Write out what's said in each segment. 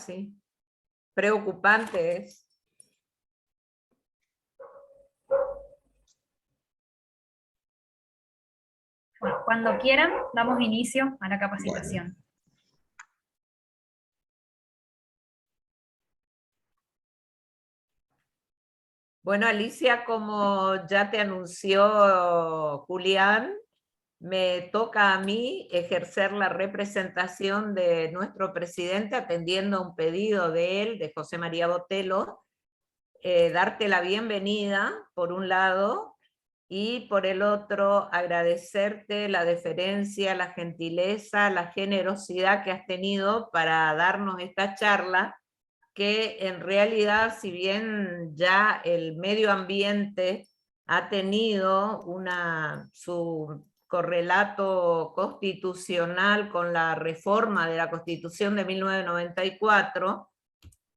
casi. Preocupante es. Bueno, cuando quieran, damos inicio a la capacitación. Bueno. Bueno, Alicia, como ya te anunció Julián, me toca a mí ejercer la representación de nuestro presidente, atendiendo a un pedido de él, de José María Botelho, darte la bienvenida, por un lado, y por el otro, agradecerte la deferencia, la gentileza, la generosidad que has tenido para darnos esta charla, que en realidad, si bien ya el medio ambiente ha tenido su correlato constitucional con la reforma de la Constitución de 1994,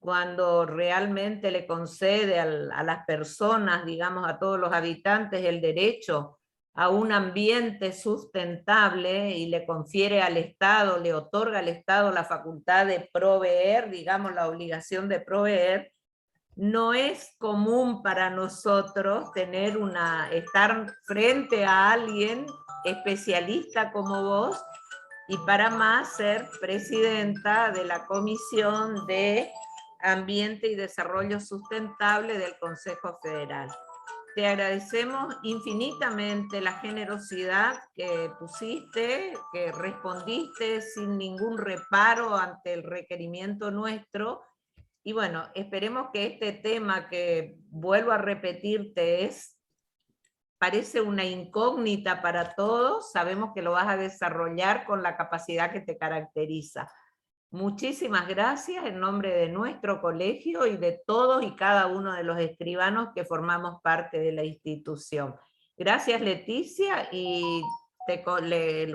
cuando realmente le concede a las personas, digamos a todos los habitantes, el derecho a un ambiente sustentable y le confiere al Estado, le otorga al Estado la facultad de proveer, digamos la obligación de proveer, no es común para nosotros estar frente a alguien especialista como vos, y para más ser presidenta de la Comisión de Ambiente y Desarrollo Sustentable del Consejo Federal. Te agradecemos infinitamente la generosidad que pusiste, que respondiste sin ningún reparo ante el requerimiento nuestro. Y bueno, esperemos que este tema, que vuelvo a repetirte, parece una incógnita para todos, sabemos que lo vas a desarrollar con la capacidad que te caracteriza. Muchísimas gracias en nombre de nuestro colegio y de todos y cada uno de los escribanos que formamos parte de la institución. Gracias, Leticia, y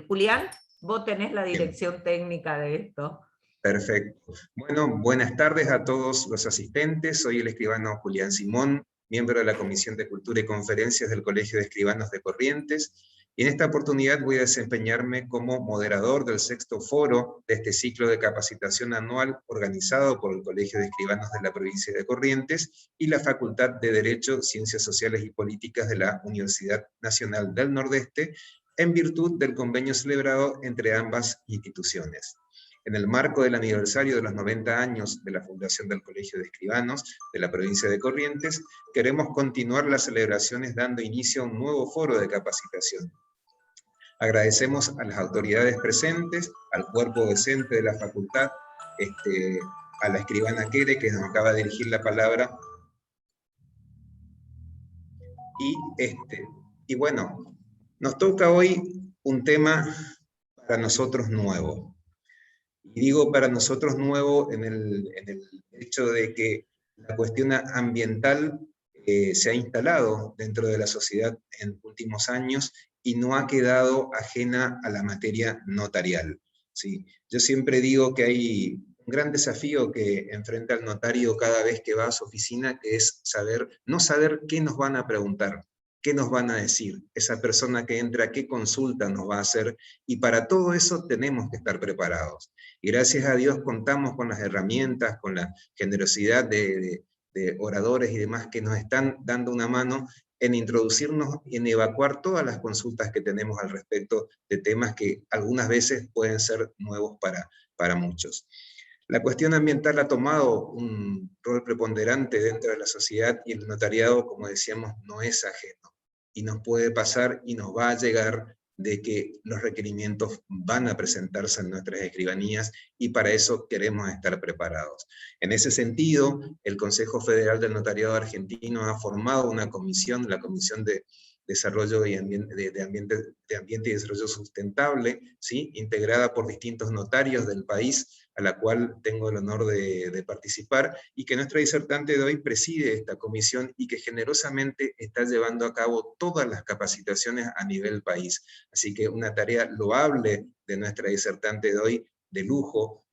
Julián, vos tenés la dirección técnica de esto. Perfecto. Bueno, buenas tardes a todos los asistentes. Soy el escribano Julián Simón, miembro de la Comisión de Cultura y Conferencias del Colegio de Escribanos de Corrientes, y en esta oportunidad voy a desempeñarme como moderador del 6º foro de este ciclo de capacitación anual organizado por el Colegio de Escribanos de la provincia de Corrientes y la Facultad de Derecho, Ciencias Sociales y Políticas de la Universidad Nacional del Nordeste, en virtud del convenio celebrado entre ambas instituciones. En el marco del aniversario de los 90 años de la fundación del Colegio de Escribanos de la provincia de Corrientes, queremos continuar las celebraciones dando inicio a un nuevo foro de capacitación. Agradecemos a las autoridades presentes, al cuerpo docente de la facultad, a la escribana Kere, que nos acaba de dirigir la palabra, y bueno, nos toca hoy un tema para nosotros nuevo. Y digo para nosotros nuevo en el hecho de que la cuestión ambiental se ha instalado dentro de la sociedad en últimos años y no ha quedado ajena a la materia notarial, ¿sí? Yo siempre digo que hay un gran desafío que enfrenta el notario cada vez que va a su oficina, que es no saber qué nos van a preguntar, qué nos van a decir, esa persona que entra, qué consulta nos va a hacer, y para todo eso tenemos que estar preparados. Y gracias a Dios contamos con las herramientas, con la generosidad de oradores y demás que nos están dando una mano en introducirnos y en evacuar todas las consultas que tenemos al respecto de temas que algunas veces pueden ser nuevos para muchos. La cuestión ambiental ha tomado un rol preponderante dentro de la sociedad y el notariado, como decíamos, no es ajeno. Y nos puede pasar y nos va a llegar de que los requerimientos van a presentarse en nuestras escribanías y para eso queremos estar preparados. En ese sentido, el Consejo Federal del Notariado Argentino ha formado una comisión, la Comisión de Desarrollo y de Ambiente y Desarrollo Sustentable, ¿sí? Integrada por distintos notarios del país, a la cual tengo el honor de participar, y que nuestra disertante de hoy preside esta comisión y que generosamente está llevando a cabo todas las capacitaciones a nivel país. Así que una tarea loable de nuestra disertante de hoy, de lujo,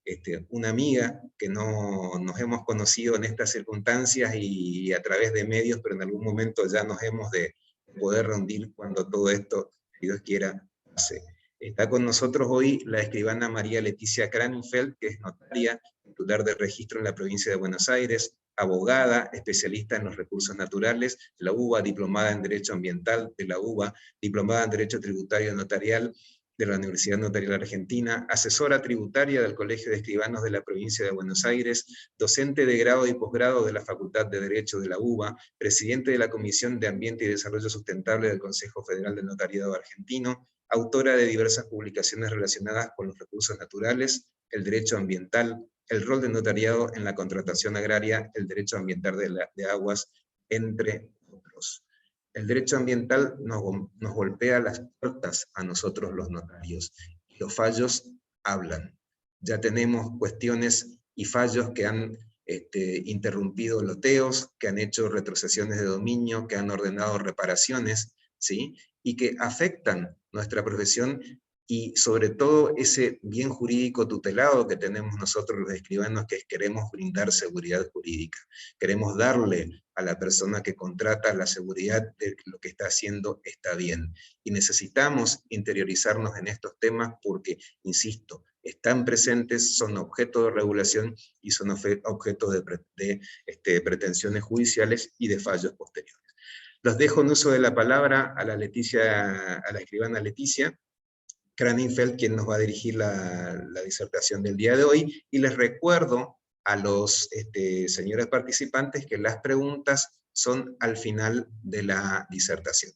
una amiga que no nos hemos conocido en estas circunstancias y a través de medios, pero en algún momento ya nos hemos de poder reunir cuando todo esto, si Dios quiera, pase. Está con nosotros hoy la escribana María Leticia Kranenfeld, que es notaria, que titular de registro en la provincia de Buenos Aires, abogada, especialista en los recursos naturales, la UBA, diplomada en Derecho Ambiental de la UBA, diplomada en Derecho Tributario Notarial de la Universidad Notarial Argentina, asesora tributaria del Colegio de Escribanos de la provincia de Buenos Aires, docente de grado y posgrado de la Facultad de Derecho de la UBA, presidente de la Comisión de Ambiente y Desarrollo Sustentable del Consejo Federal del Notariado Argentino, autora de diversas publicaciones relacionadas con los recursos naturales, el derecho ambiental, el rol del notariado en la contratación agraria, el derecho ambiental de aguas, entre otros. El derecho ambiental nos golpea las puertas a nosotros los notarios, y los fallos hablan. Ya tenemos cuestiones y fallos que han interrumpido loteos, que han hecho retrocesiones de dominio, que han ordenado reparaciones, ¿sí? Y que afectan nuestra profesión y sobre todo ese bien jurídico tutelado que tenemos nosotros los escribanos, que queremos brindar seguridad jurídica. Queremos darle a la persona que contrata la seguridad de que lo que está haciendo está bien. Y necesitamos interiorizarnos en estos temas porque, insisto, están presentes, son objeto de regulación y son objeto de pretensiones judiciales y de fallos posteriores. Los dejo en uso de la palabra a la escribana Leticia Craninfeld, quien nos va a dirigir la disertación del día de hoy, y les recuerdo a los señores participantes que las preguntas son al final de la disertación.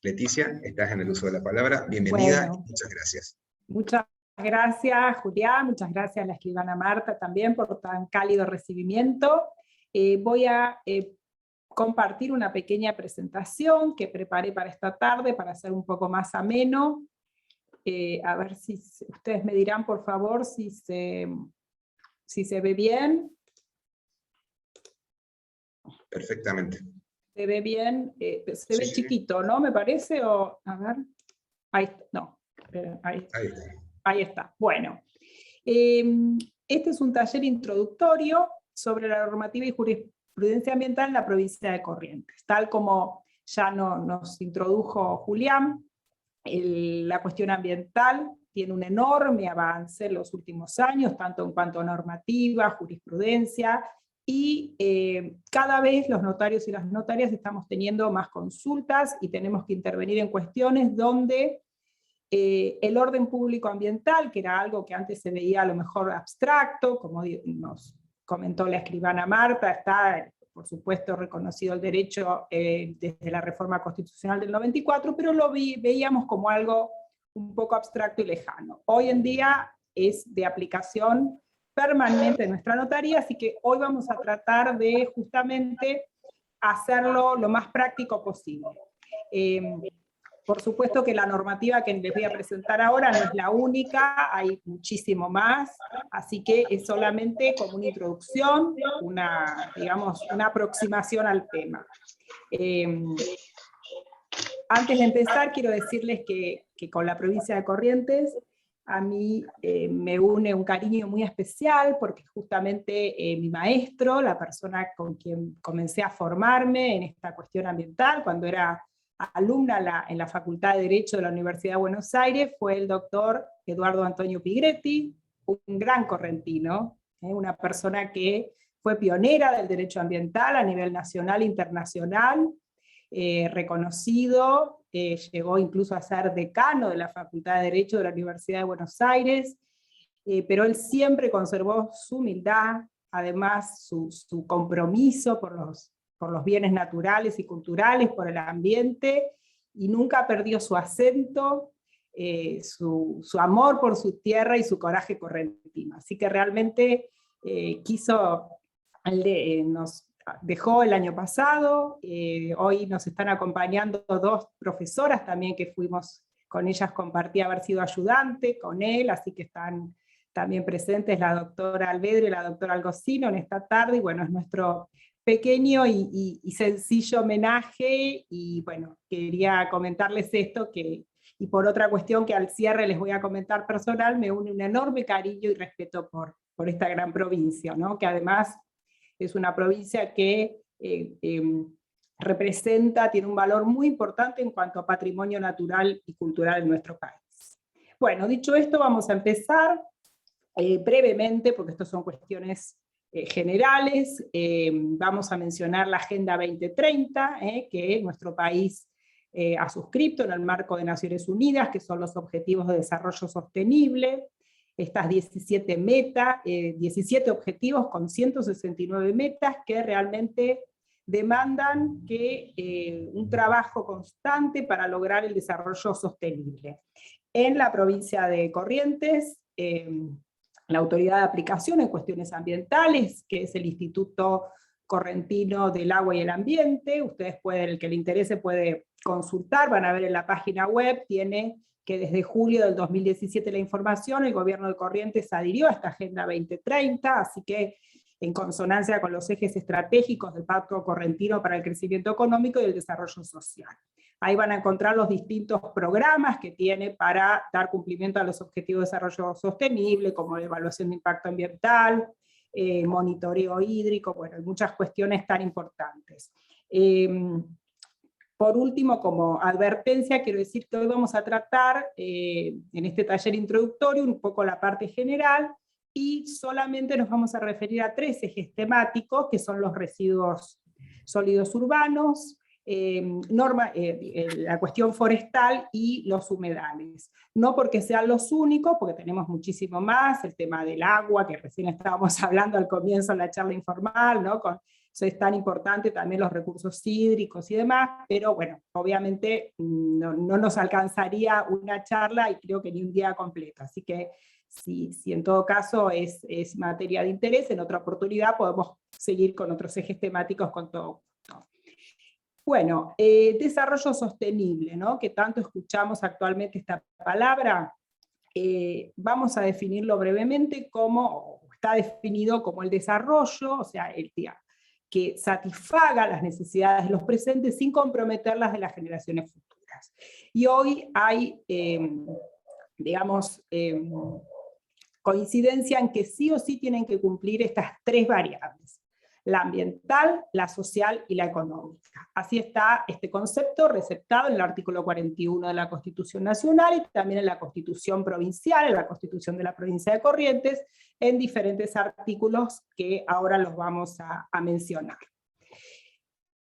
Leticia, estás en el uso de la palabra, bienvenida y muchas gracias. Muchas gracias, Julián, muchas gracias a la escribana Marta también por tan cálido recibimiento. Voy a compartir una pequeña presentación que preparé para esta tarde para hacer un poco más ameno. A ver si ustedes me dirán, por favor, si se ve bien. Perfectamente. ¿Se ve bien? Se ve chiquito, ¿no? Me parece, o a ver. Ahí, no, ahí está. Bueno, este es un taller introductorio sobre la normativa y jurisprudencia ambiental en la provincia de Corrientes. Tal como ya nos introdujo Julián, la cuestión ambiental tiene un enorme avance en los últimos años, tanto en cuanto a normativa, jurisprudencia, y cada vez los notarios y las notarias estamos teniendo más consultas y tenemos que intervenir en cuestiones donde el orden público ambiental, que era algo que antes se veía a lo mejor abstracto, como nos comentó la escribana Marta, está por supuesto reconocido el derecho desde la reforma constitucional del 94, pero lo veíamos como algo un poco abstracto y lejano. Hoy en día es de aplicación permanente en nuestra notaría, así que hoy vamos a tratar de justamente hacerlo lo más práctico posible. Por supuesto que la normativa que les voy a presentar ahora no es la única, hay muchísimo más, así que es solamente como una introducción, digamos, una aproximación al tema. Antes de empezar, quiero decirles que con la provincia de Corrientes, a mí me une un cariño muy especial, porque justamente mi maestro, la persona con quien comencé a formarme en esta cuestión ambiental, cuando era alumna en la Facultad de Derecho de la Universidad de Buenos Aires, fue el doctor Eduardo Antonio Pigretti, un gran correntino, una persona que fue pionera del derecho ambiental a nivel nacional e internacional, reconocido, llegó incluso a ser decano de la Facultad de Derecho de la Universidad de Buenos Aires, pero él siempre conservó su humildad, además su compromiso por los bienes naturales y culturales, por el ambiente, y nunca perdió su acento, su amor por su tierra y su coraje correntino. Así que realmente nos dejó el año pasado, hoy nos están acompañando dos profesoras también que fuimos con ellas, compartí haber sido ayudante con él, así que están también presentes la doctora Alvedro y la doctora Algocino en esta tarde, y bueno, es nuestro pequeño y sencillo homenaje, y bueno, quería comentarles esto, y por otra cuestión que al cierre les voy a comentar personal, me une un enorme cariño y respeto por esta gran provincia, ¿no? Que además es una provincia que representa, tiene un valor muy importante en cuanto a patrimonio natural y cultural en nuestro país. Bueno, dicho esto, vamos a empezar. brevemente, porque estas son cuestiones generales, vamos a mencionar la Agenda 2030, que nuestro país ha suscrito en el marco de Naciones Unidas, que son los Objetivos de Desarrollo Sostenible, estas 17 metas, 17 objetivos con 169 metas que realmente demandan que un trabajo constante para lograr el desarrollo sostenible. En la provincia de Corrientes, la autoridad de aplicación en cuestiones ambientales, que es el Instituto Correntino del Agua y el Ambiente, ustedes pueden, el que le interese puede consultar, van a ver en la página web, tiene que desde julio del 2017 la información, el gobierno de Corrientes adhirió a esta Agenda 2030, así que en consonancia con los ejes estratégicos del Pacto Correntino para el Crecimiento Económico y el Desarrollo Social. Ahí van a encontrar los distintos programas que tiene para dar cumplimiento a los objetivos de desarrollo sostenible, como evaluación de impacto ambiental, monitoreo hídrico, bueno, hay muchas cuestiones tan importantes. Por último, como advertencia, quiero decir que hoy vamos a tratar en este taller introductorio un poco la parte general, y solamente nos vamos a referir a 3 ejes temáticos, que son los residuos sólidos urbanos, la cuestión forestal y los humedales. No porque sean los únicos, porque tenemos muchísimo más, el tema del agua, que recién estábamos hablando al comienzo de la charla informal, ¿no? Eso es tan importante, también los recursos hídricos y demás, pero bueno, obviamente no nos alcanzaría una charla y creo que ni un día completo, así que si en todo caso es materia de interés, en otra oportunidad podemos seguir con otros ejes temáticos con todo. Bueno, desarrollo sostenible, ¿no? Que tanto escuchamos actualmente esta palabra, vamos a definirlo brevemente como, está definido como el desarrollo, o sea, que satisfaga las necesidades de los presentes sin comprometer las de las generaciones futuras. Y hoy hay, digamos, coincidencia en que sí o sí tienen que cumplir estas 3 variables: la ambiental, la social y la económica. Así está este concepto receptado en el artículo 41 de la Constitución Nacional y también en la Constitución Provincial, en la Constitución de la Provincia de Corrientes, en diferentes artículos que ahora los vamos a mencionar.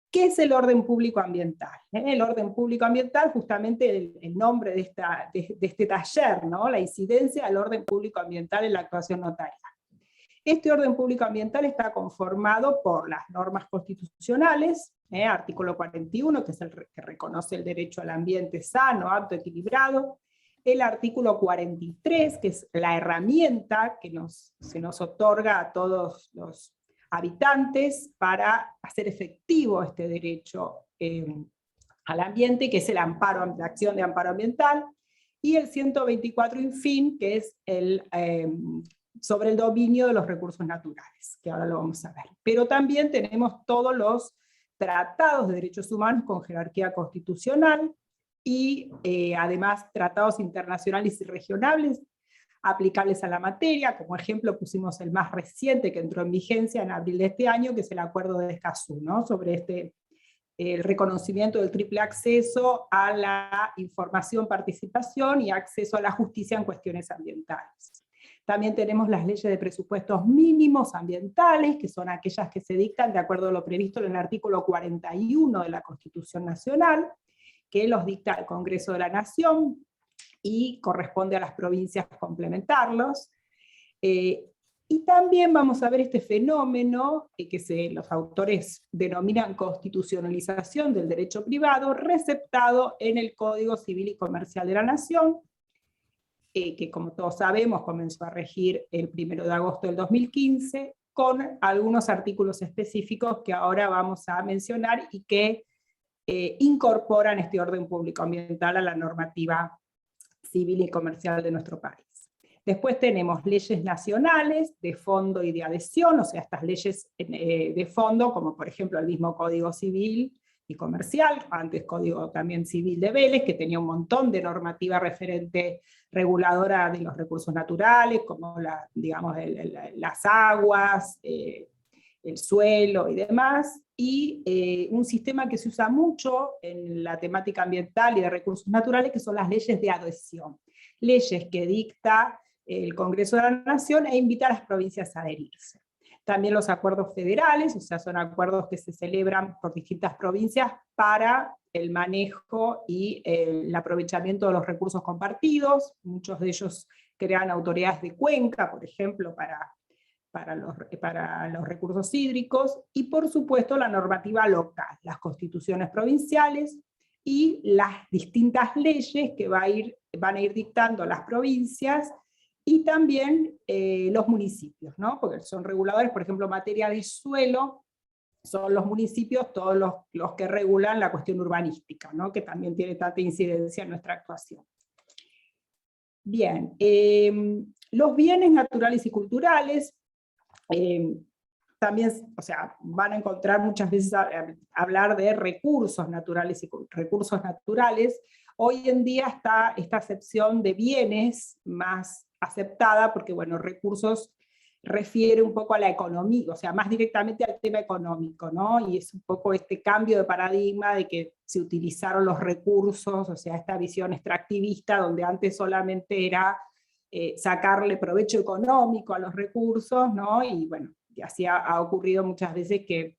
¿Qué es el orden público ambiental? El orden público ambiental, justamente el nombre de este taller, ¿no? La incidencia del orden público ambiental en la actuación notarial. Este orden público ambiental está conformado por las normas constitucionales, artículo 41, que es el que reconoce el derecho al ambiente sano, apto, equilibrado, el artículo 43, que es la herramienta que se nos otorga a todos los habitantes para hacer efectivo este derecho al ambiente, que es el amparo, la acción de amparo ambiental, y el 124 infin, que es sobre el dominio de los recursos naturales, que ahora lo vamos a ver. Pero también tenemos todos los tratados de derechos humanos con jerarquía constitucional, y además tratados internacionales y regionales aplicables a la materia. Como ejemplo pusimos el más reciente que entró en vigencia en abril de este año, que es el Acuerdo de Escazú, ¿no? Sobre el reconocimiento del triple acceso a la información, participación y acceso a la justicia en cuestiones ambientales. También tenemos las leyes de presupuestos mínimos ambientales, que son aquellas que se dictan de acuerdo a lo previsto en el artículo 41 de la Constitución Nacional, que los dicta el Congreso de la Nación, y corresponde a las provincias complementarlos. Y también vamos a ver este fenómeno que los autores denominan constitucionalización del derecho privado, receptado en el Código Civil y Comercial de la Nación, que como todos sabemos comenzó a regir el 1 de agosto del 2015, con algunos artículos específicos que ahora vamos a mencionar y que incorporan este orden público ambiental a la normativa civil y comercial de nuestro país. Después tenemos leyes nacionales de fondo y de adhesión, o sea, estas leyes de fondo, como por ejemplo el mismo Código Civil y Comercial, antes Código también Civil de Vélez, que tenía un montón de normativa referente reguladora de los recursos naturales, como digamos, las aguas, el suelo y demás, y un sistema que se usa mucho en la temática ambiental y de recursos naturales, que son las leyes de adhesión. Leyes que dicta el Congreso de la Nación e invita a las provincias a adherirse. También los acuerdos federales, o sea, son acuerdos que se celebran por distintas provincias para el manejo y el aprovechamiento de los recursos compartidos. Muchos de ellos crean autoridades de cuenca, por ejemplo, para los recursos hídricos, y por supuesto la normativa local, las constituciones provinciales y las distintas leyes que van a ir dictando las provincias, y también los municipios, ¿no? Porque son reguladores, por ejemplo, en materia de suelo, son los municipios todos los que regulan la cuestión urbanística, ¿no? Que también tiene tanta incidencia en nuestra actuación. Bien, los bienes naturales y culturales, también, o sea, van a encontrar muchas veces hablar de recursos naturales y recursos naturales. Hoy en día está esta acepción de bienes más aceptada, porque bueno, recursos refiere un poco a la economía, o sea, más directamente al tema económico, ¿no? Y es un poco este cambio de paradigma de que se utilizaron los recursos, o sea, esta visión extractivista, donde antes solamente era sacarle provecho económico a los recursos, ¿no? Y bueno, y así ha ocurrido muchas veces que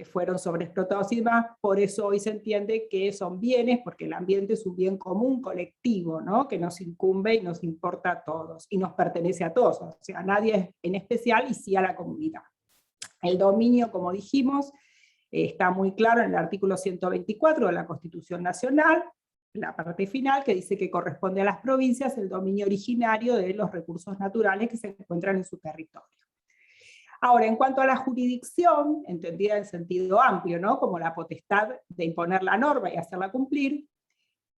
fueron sobreexplotados y demás. Por eso hoy se entiende que son bienes, porque el ambiente es un bien común, colectivo, ¿no? Que nos incumbe y nos importa a todos, y nos pertenece a todos, o sea, a nadie en especial, y sí a la comunidad. El dominio, como dijimos, está muy claro en el artículo 124 de la Constitución Nacional, la parte final, que dice que corresponde a las provincias el dominio originario de los recursos naturales que se encuentran en su territorio. Ahora, en cuanto a la jurisdicción, entendida en sentido amplio, ¿no? Como la potestad de imponer la norma y hacerla cumplir,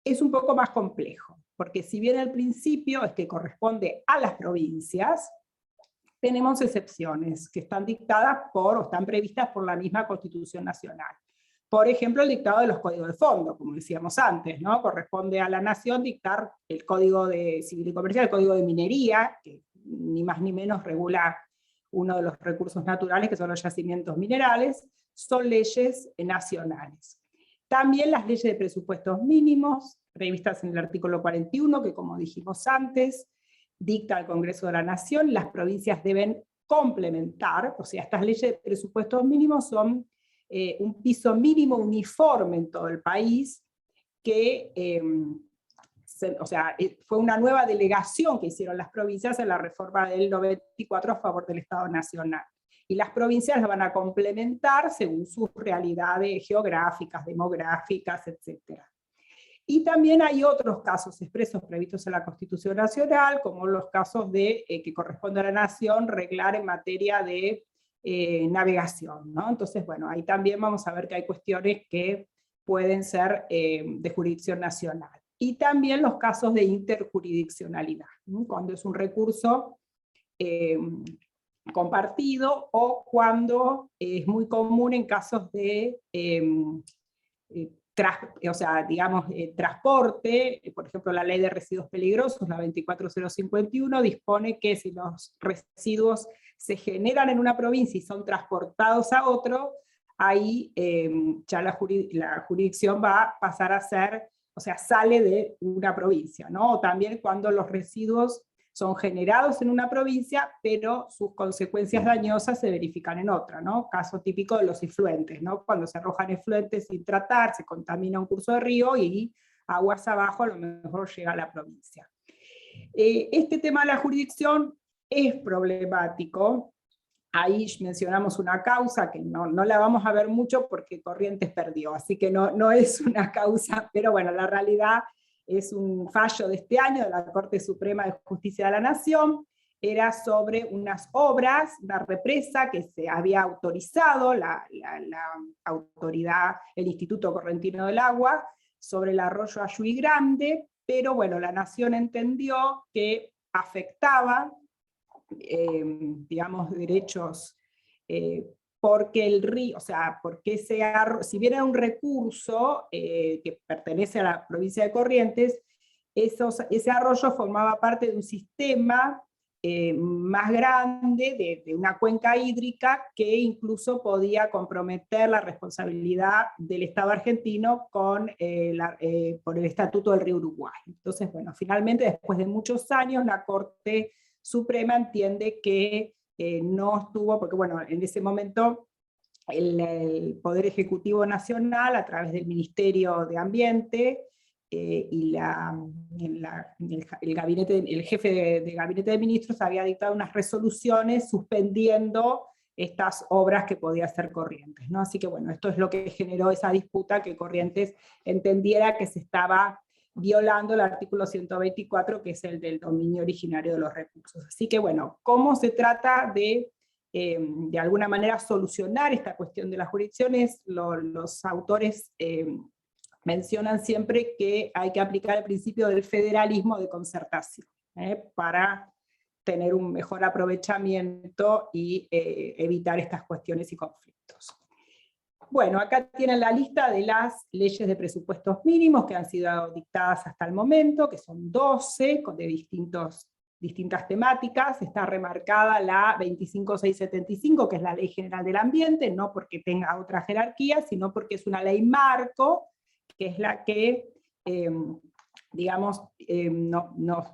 es un poco más complejo, porque si bien el principio es que corresponde a las provincias, tenemos excepciones que están dictadas o están previstas por la misma Constitución Nacional. Por ejemplo, el dictado de los códigos de fondo, como decíamos antes, ¿no? Corresponde a la Nación dictar el Código de Civil y Comercial, el Código de Minería, que ni más ni menos regula uno de los recursos naturales, que son los yacimientos minerales, son leyes nacionales. También las leyes de presupuestos mínimos, previstas en el artículo 41, que como dijimos antes, dicta el Congreso de la Nación, las provincias deben complementar, o sea, estas leyes de presupuestos mínimos son un piso mínimo uniforme en todo el país, que o sea, fue una nueva delegación que hicieron las provincias en la reforma del 94 a favor del Estado Nacional. Y las provincias las van a complementar según sus realidades geográficas, demográficas, etc. Y también hay otros casos expresos previstos en la Constitución Nacional, como los casos de que corresponde a la Nación reglar en materia de navegación, ¿no? Entonces, bueno, ahí también vamos a ver que hay cuestiones que pueden ser de jurisdicción nacional. Y también los casos de interjurisdiccionalidad, ¿no? Cuando es un recurso compartido, o cuando es muy común en casos de o sea, digamos, transporte. Por ejemplo, la ley de residuos peligrosos, la 24051, dispone que si los residuos se generan en una provincia y son transportados a otro, ahí ya la jurisdicción va a pasar a ser, o sea, sale de una provincia, ¿no? O también cuando los residuos son generados en una provincia, pero sus consecuencias dañosas se verifican en otra, ¿no? Caso típico de los efluentes, ¿no? Cuando se arrojan efluentes sin tratar, se contamina un curso de río y aguas abajo a lo mejor llega a la provincia. Este tema de la jurisdicción es problemático. Ahí mencionamos una causa que no la vamos a ver mucho porque Corrientes perdió, así que no es una causa, pero bueno, la realidad es un fallo de este año de la Corte Suprema de Justicia de la Nación. Era sobre unas obras, una represa que se había autorizado la autoridad, el Instituto Correntino del Agua, sobre el arroyo Ayuí Grande, pero bueno, la Nación entendió que afectaba digamos, derechos, porque el río, o sea, porque si bien era un recurso que pertenece a la provincia de Corrientes, ese arroyo formaba parte de un sistema más grande de una cuenca hídrica que incluso podía comprometer la responsabilidad del Estado argentino por el Estatuto del Río Uruguay. Entonces, bueno, finalmente, después de muchos años, la Corte Suprema entiende que no estuvo, porque bueno, en ese momento el Poder Ejecutivo Nacional, a través del Ministerio de Ambiente, y el jefe de gabinete de ministros había dictado unas resoluciones suspendiendo estas obras que podía hacer Corrientes, ¿no? Así que bueno, esto es lo que generó esa disputa, que Corrientes entendiera que se estaba violando el artículo 124, que es el del dominio originario de los recursos. Así que bueno, ¿cómo se trata de alguna manera solucionar esta cuestión de las jurisdicciones? Los autores mencionan siempre que hay que aplicar el principio del federalismo de concertación, para tener un mejor aprovechamiento y evitar estas cuestiones y conflictos. Bueno, acá tienen la lista de las leyes de presupuestos mínimos que han sido dictadas hasta el momento, que son 12, de distintas temáticas. Está remarcada la 25675, que es la Ley General del Ambiente, no porque tenga otra jerarquía, sino porque es una ley marco, que es la que, nos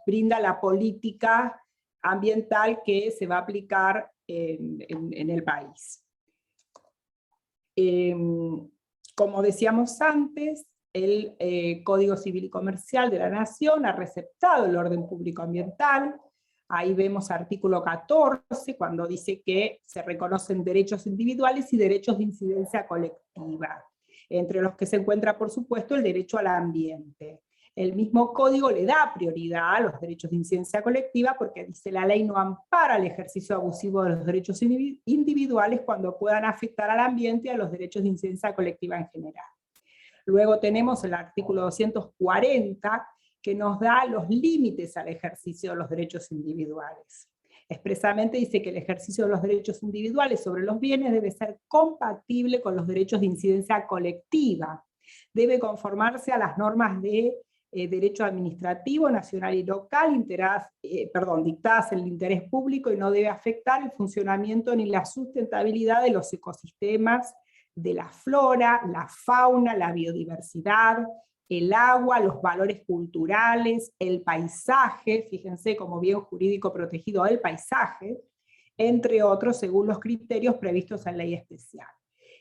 brinda la política ambiental que se va a aplicar en el país. Como decíamos antes, el Código Civil y Comercial de la Nación ha receptado el orden público ambiental. Ahí vemos artículo 14, cuando dice que se reconocen derechos individuales y derechos de incidencia colectiva, entre los que se encuentra, por supuesto, el derecho al ambiente. El mismo código le da prioridad a los derechos de incidencia colectiva porque dice: la ley no ampara el ejercicio abusivo de los derechos individuales cuando puedan afectar al ambiente y a los derechos de incidencia colectiva en general. Luego tenemos el artículo 240, que nos da los límites al ejercicio de los derechos individuales. Expresamente dice que el ejercicio de los derechos individuales sobre los bienes debe ser compatible con los derechos de incidencia colectiva, debe conformarse a las normas de derecho administrativo, nacional y local, dictadas en el interés público, y no debe afectar el funcionamiento ni la sustentabilidad de los ecosistemas, de la flora, la fauna, la biodiversidad, el agua, los valores culturales, el paisaje, fíjense como bien jurídico protegido del paisaje, entre otros, según los criterios previstos en ley especial.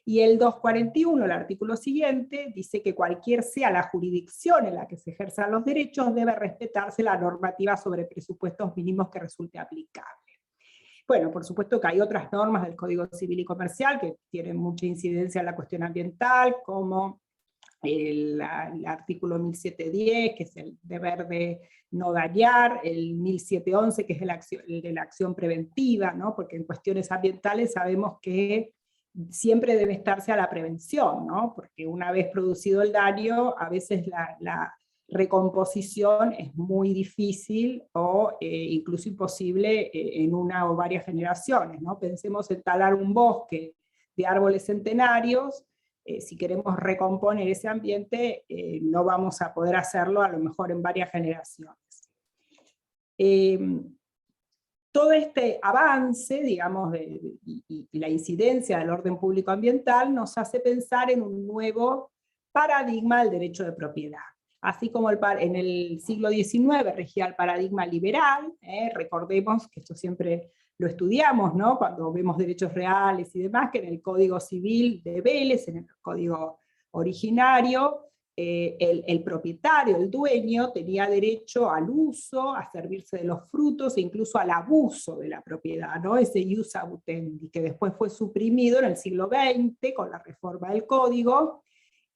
Y el 241, el artículo siguiente, dice que cualquier sea la jurisdicción en la que se ejerzan los derechos, debe respetarse la normativa sobre presupuestos mínimos que resulte aplicable. Bueno, por supuesto que hay otras normas del Código Civil y Comercial que tienen mucha incidencia en la cuestión ambiental, como el artículo 1710, que es el deber de no dañar, el 1711, que es el de la acción preventiva, ¿no? Porque en cuestiones ambientales sabemos que siempre debe estarse a la prevención, ¿no? Porque una vez producido el daño, a veces la recomposición es muy difícil o incluso imposible en una o varias generaciones, ¿no? Pensemos en talar un bosque de árboles centenarios. Si queremos recomponer ese ambiente, no vamos a poder hacerlo a lo mejor en varias generaciones. Todo este avance, digamos, y la incidencia del orden público ambiental nos hace pensar en un nuevo paradigma del derecho de propiedad. Así como en el siglo XIX regía el paradigma liberal, recordemos que esto siempre lo estudiamos, ¿no? Cuando vemos derechos reales y demás, que en el Código Civil de Vélez, en el código originario, el propietario, el dueño, tenía derecho al uso, a servirse de los frutos e incluso al abuso de la propiedad, ¿no? Ese ius abutendi, que después fue suprimido en el siglo XX con la reforma del código,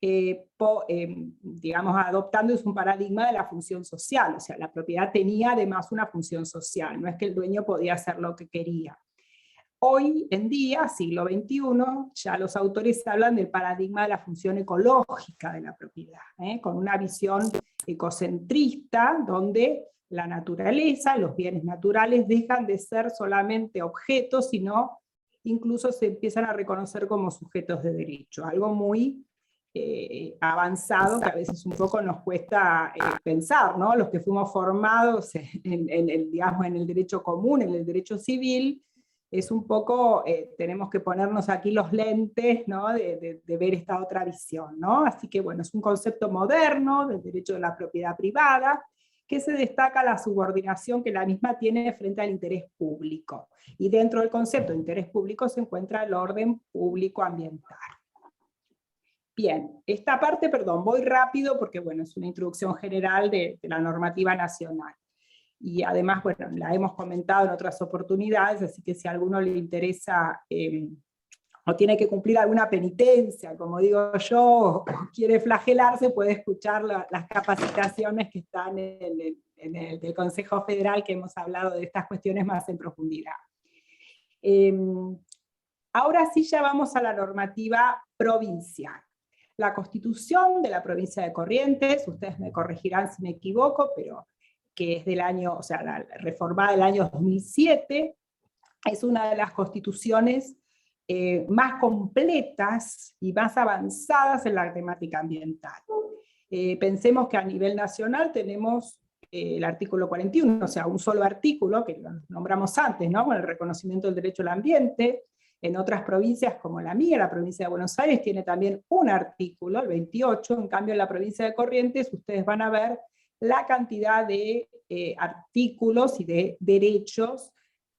digamos, adoptando un paradigma de la función social. O sea, la propiedad tenía además una función social, no es que el dueño podía hacer lo que quería. Hoy en día, siglo XXI, ya los autores hablan del paradigma de la función ecológica de la propiedad, con una visión ecocentrista, donde la naturaleza, los bienes naturales dejan de ser solamente objetos, sino incluso se empiezan a reconocer como sujetos de derecho, algo muy avanzado que a veces un poco nos cuesta pensar, ¿no? Los que fuimos formados digamos, en el derecho común, en el derecho civil, es un poco, tenemos que ponernos aquí los lentes, ¿no? de ver esta otra visión, ¿no? Así que bueno, es un concepto moderno del derecho de la propiedad privada, que se destaca la subordinación que la misma tiene frente al interés público. Y dentro del concepto de interés público se encuentra el orden público ambiental. Bien, esta parte, perdón, voy rápido porque bueno, es una introducción general de la normativa nacional. Y además, bueno, la hemos comentado en otras oportunidades, así que si a alguno le interesa o tiene que cumplir alguna penitencia, como digo yo, o quiere flagelarse, puede escuchar las capacitaciones que están en el Consejo Federal, que hemos hablado de estas cuestiones más en profundidad. Ahora sí ya vamos a la normativa provincial. La Constitución de la provincia de Corrientes, ustedes me corregirán si me equivoco, pero que es del año, o sea, la reformada del año 2007, es una de las constituciones más completas y más avanzadas en la temática ambiental. Pensemos que a nivel nacional tenemos el artículo 41, o sea, un solo artículo, que lo nombramos antes, ¿no? Con el reconocimiento del derecho al ambiente. En otras provincias como la mía, la provincia de Buenos Aires, tiene también un artículo, el 28, en cambio en la provincia de Corrientes ustedes van a ver la cantidad de artículos y de derechos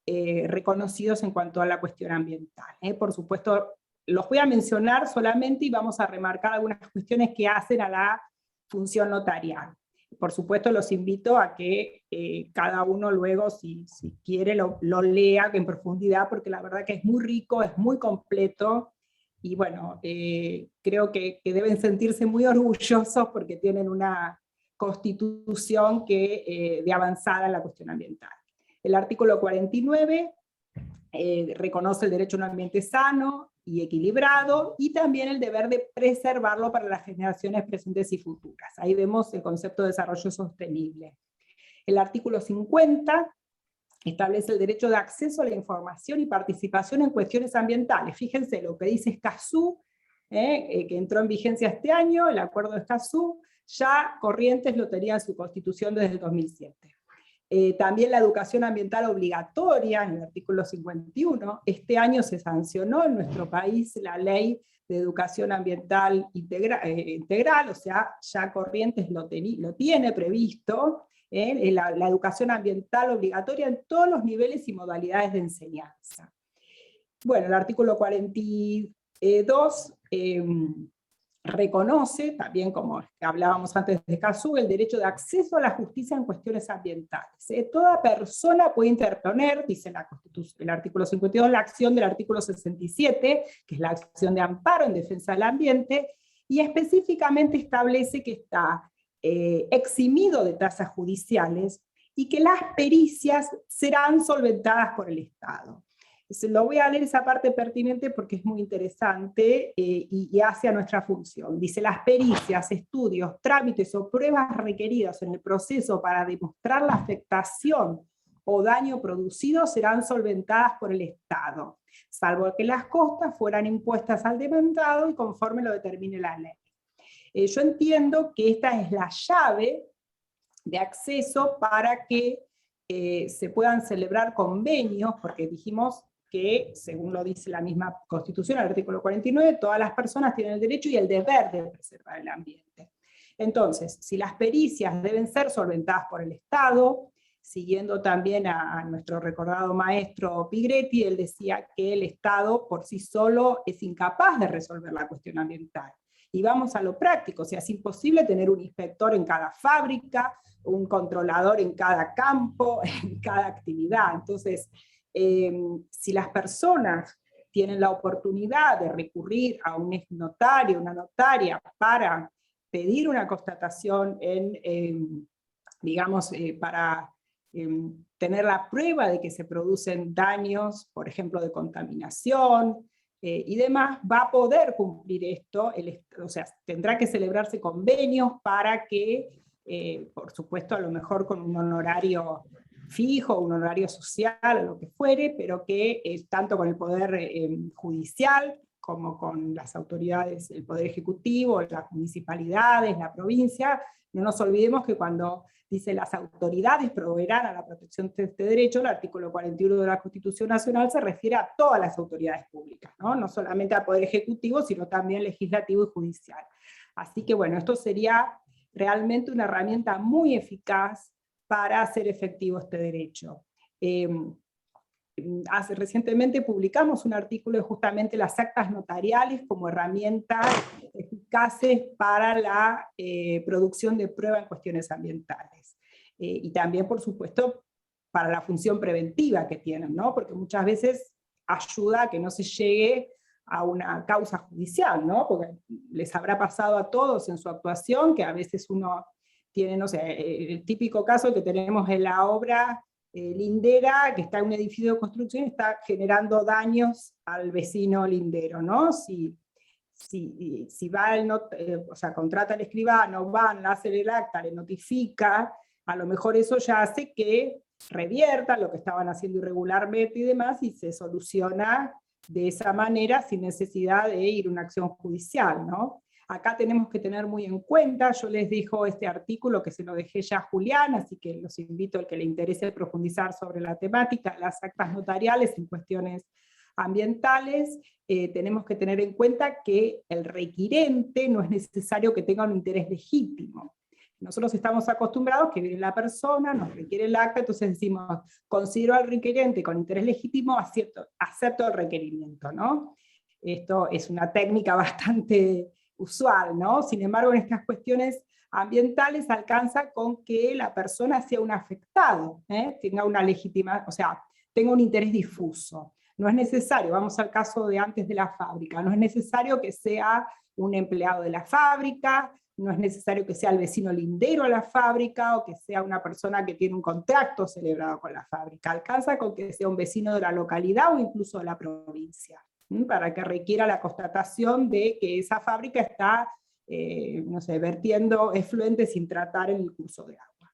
reconocidos en cuanto a la cuestión ambiental. Por supuesto, los voy a mencionar solamente y vamos a remarcar algunas cuestiones que hacen a la función notarial. Por supuesto, los invito a que cada uno luego, si quiere, lo lea en profundidad, porque la verdad que es muy rico, es muy completo, y bueno, creo que deben sentirse muy orgullosos porque tienen una constitución de avanzada en la cuestión ambiental. El artículo 49 reconoce el derecho a un ambiente sano y equilibrado, y también el deber de preservarlo para las generaciones presentes y futuras. Ahí vemos el concepto de desarrollo sostenible. El artículo 50 establece el derecho de acceso a la información y participación en cuestiones ambientales. Fíjense lo que dice Escazú, que entró en vigencia este año, el acuerdo de Escazú, ya Corrientes lo tenía en su constitución desde el 2007. También la educación ambiental obligatoria, en el artículo 51, este año se sancionó en nuestro país la ley de educación ambiental integral, o sea, ya Corrientes lo tiene previsto, la educación ambiental obligatoria en todos los niveles y modalidades de enseñanza. Bueno, el artículo 42 reconoce, también como hablábamos antes de Escazú, el derecho de acceso a la justicia en cuestiones ambientales. Toda persona puede interponer, dice el artículo 52, la acción del artículo 67, que es la acción de amparo en defensa del ambiente, y específicamente establece que está eximido de tasas judiciales y que las pericias serán solventadas por el Estado. Lo voy a leer esa parte pertinente porque es muy interesante y hace a nuestra función. Dice: las pericias, estudios, trámites o pruebas requeridas en el proceso para demostrar la afectación o daño producido serán solventadas por el Estado, salvo que las costas fueran impuestas al demandado y conforme lo determine la ley. Yo entiendo que esta es la llave de acceso para que se puedan celebrar convenios, porque dijimos que, según lo dice la misma Constitución, el artículo 49, todas las personas tienen el derecho y el deber de preservar el ambiente. Entonces, si las pericias deben ser solventadas por el Estado, siguiendo también a nuestro recordado maestro Pigretti, él decía que el Estado por sí solo es incapaz de resolver la cuestión ambiental. Y vamos a lo práctico, o sea, es imposible tener un inspector en cada fábrica, un controlador en cada campo, en cada actividad. Entonces, si las personas tienen la oportunidad de recurrir a un notario, una notaria, para pedir una constatación para tener la prueba de que se producen daños, por ejemplo, de contaminación, y demás, va a poder cumplir esto, o sea, tendrá que celebrarse convenios para que, por supuesto, a lo mejor con un honorario fijo, un honorario social, o lo que fuere, pero que tanto con el Poder Judicial como con las autoridades, el Poder Ejecutivo, las municipalidades, la provincia. No nos olvidemos que cuando dice las autoridades proveerán a la protección de este derecho, el artículo 41 de la Constitución Nacional se refiere a todas las autoridades públicas, no solamente al Poder Ejecutivo, sino también legislativo y judicial. Así que bueno, esto sería realmente una herramienta muy eficaz para hacer efectivo este derecho. Recientemente publicamos un artículo de justamente las actas notariales como herramientas eficaces para la producción de prueba en cuestiones ambientales. Y también, por supuesto, para la función preventiva que tienen, ¿no? Porque muchas veces ayuda a que no se llegue a una causa judicial, ¿no? Porque les habrá pasado a todos en su actuación que a veces uno tiene, no sé, el típico caso que tenemos en la obra lindera, que está en un edificio de construcción y está generando daños al vecino lindero, ¿no? Si va o sea, contrata al escribano, van, hace el acta, le notifica, a lo mejor eso ya hace que revierta lo que estaban haciendo irregularmente y demás, y se soluciona de esa manera sin necesidad de ir a una acción judicial, ¿no? Acá tenemos que tener muy en cuenta, yo les dejo este artículo que se lo dejé ya a Julián, así que los invito al que le interese profundizar sobre la temática, las actas notariales en cuestiones ambientales. Tenemos que tener en cuenta que el requirente no es necesario que tenga un interés legítimo. Nosotros estamos acostumbrados que viene la persona, nos requiere el acta, entonces decimos, considero al requirente con interés legítimo, acepto el requerimiento, ¿no? Esto es una técnica bastante usual, ¿no? Sin embargo, en estas cuestiones ambientales alcanza con que la persona sea un afectado, tenga una legítima, o sea, tenga un interés difuso. No es necesario, vamos al caso de antes de la fábrica, no es necesario que sea un empleado de la fábrica, no es necesario que sea el vecino lindero a la fábrica, o que sea una persona que tiene un contrato celebrado con la fábrica. Alcanza con que sea un vecino de la localidad o incluso de la provincia, para que requiera la constatación de que esa fábrica está, no sé, vertiendo efluentes sin tratar en el curso de agua.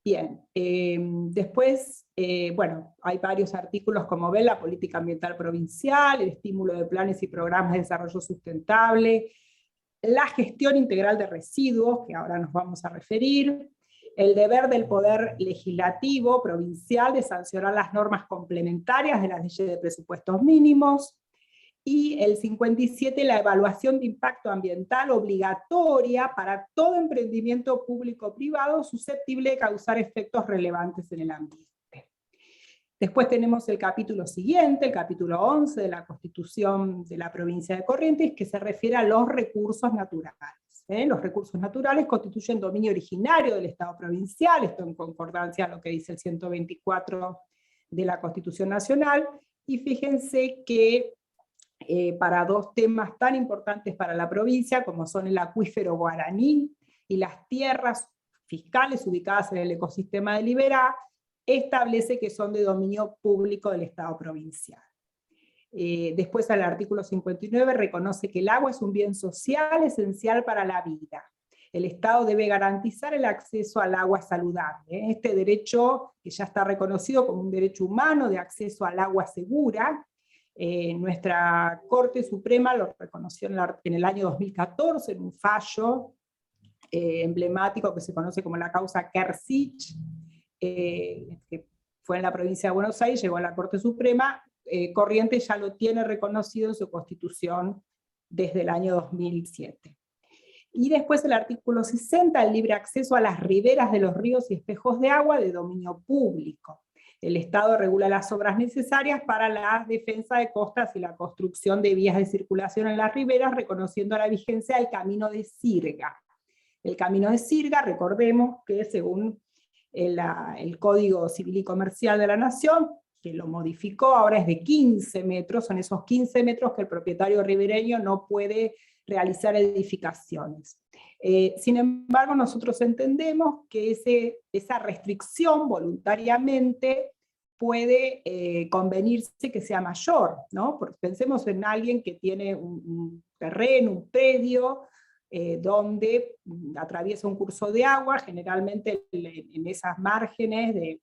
Bien, después, bueno, hay varios artículos, como ven, la política ambiental provincial, el estímulo de planes y programas de desarrollo sustentable, la gestión integral de residuos, que ahora nos vamos a referir, el deber del Poder Legislativo Provincial de sancionar las normas complementarias de las leyes de presupuestos mínimos, y el 57, la evaluación de impacto ambiental obligatoria para todo emprendimiento público-privado susceptible de causar efectos relevantes en el ambiente. Después tenemos el capítulo siguiente, el capítulo 11 de la Constitución de la provincia de Corrientes, que se refiere a los recursos naturales. Los recursos naturales constituyen dominio originario del Estado provincial, esto en concordancia a lo que dice el 124 de la Constitución Nacional, y fíjense que para dos temas tan importantes para la provincia, como son el acuífero guaraní y las tierras fiscales ubicadas en el ecosistema de Liberá, establece que son de dominio público del Estado provincial. Después, al artículo 59, reconoce que el agua es un bien social esencial para la vida. El Estado debe garantizar el acceso al agua saludable. Este derecho, que ya está reconocido como un derecho humano de acceso al agua segura, nuestra Corte Suprema lo reconoció en el año 2014 en un fallo emblemático que se conoce como la causa Kersich, que fue en la provincia de Buenos Aires, llegó a la Corte Suprema. Corrientes ya lo tiene reconocido en su Constitución desde el año 2007. Y después el artículo 60, el libre acceso a las riberas de los ríos y espejos de agua de dominio público. El Estado regula las obras necesarias para la defensa de costas y la construcción de vías de circulación en las riberas, reconociendo la vigencia del Camino de Sirga. El Camino de Sirga, recordemos que según el Código Civil y Comercial de la Nación, que lo modificó, ahora es de 15 metros, son esos 15 metros que el propietario ribereño no puede realizar edificaciones. Sin embargo, nosotros entendemos que esa restricción voluntariamente puede convenirse que sea mayor, ¿no? Porque pensemos en alguien que tiene un terreno, un predio, donde atraviesa un curso de agua, generalmente en esas márgenes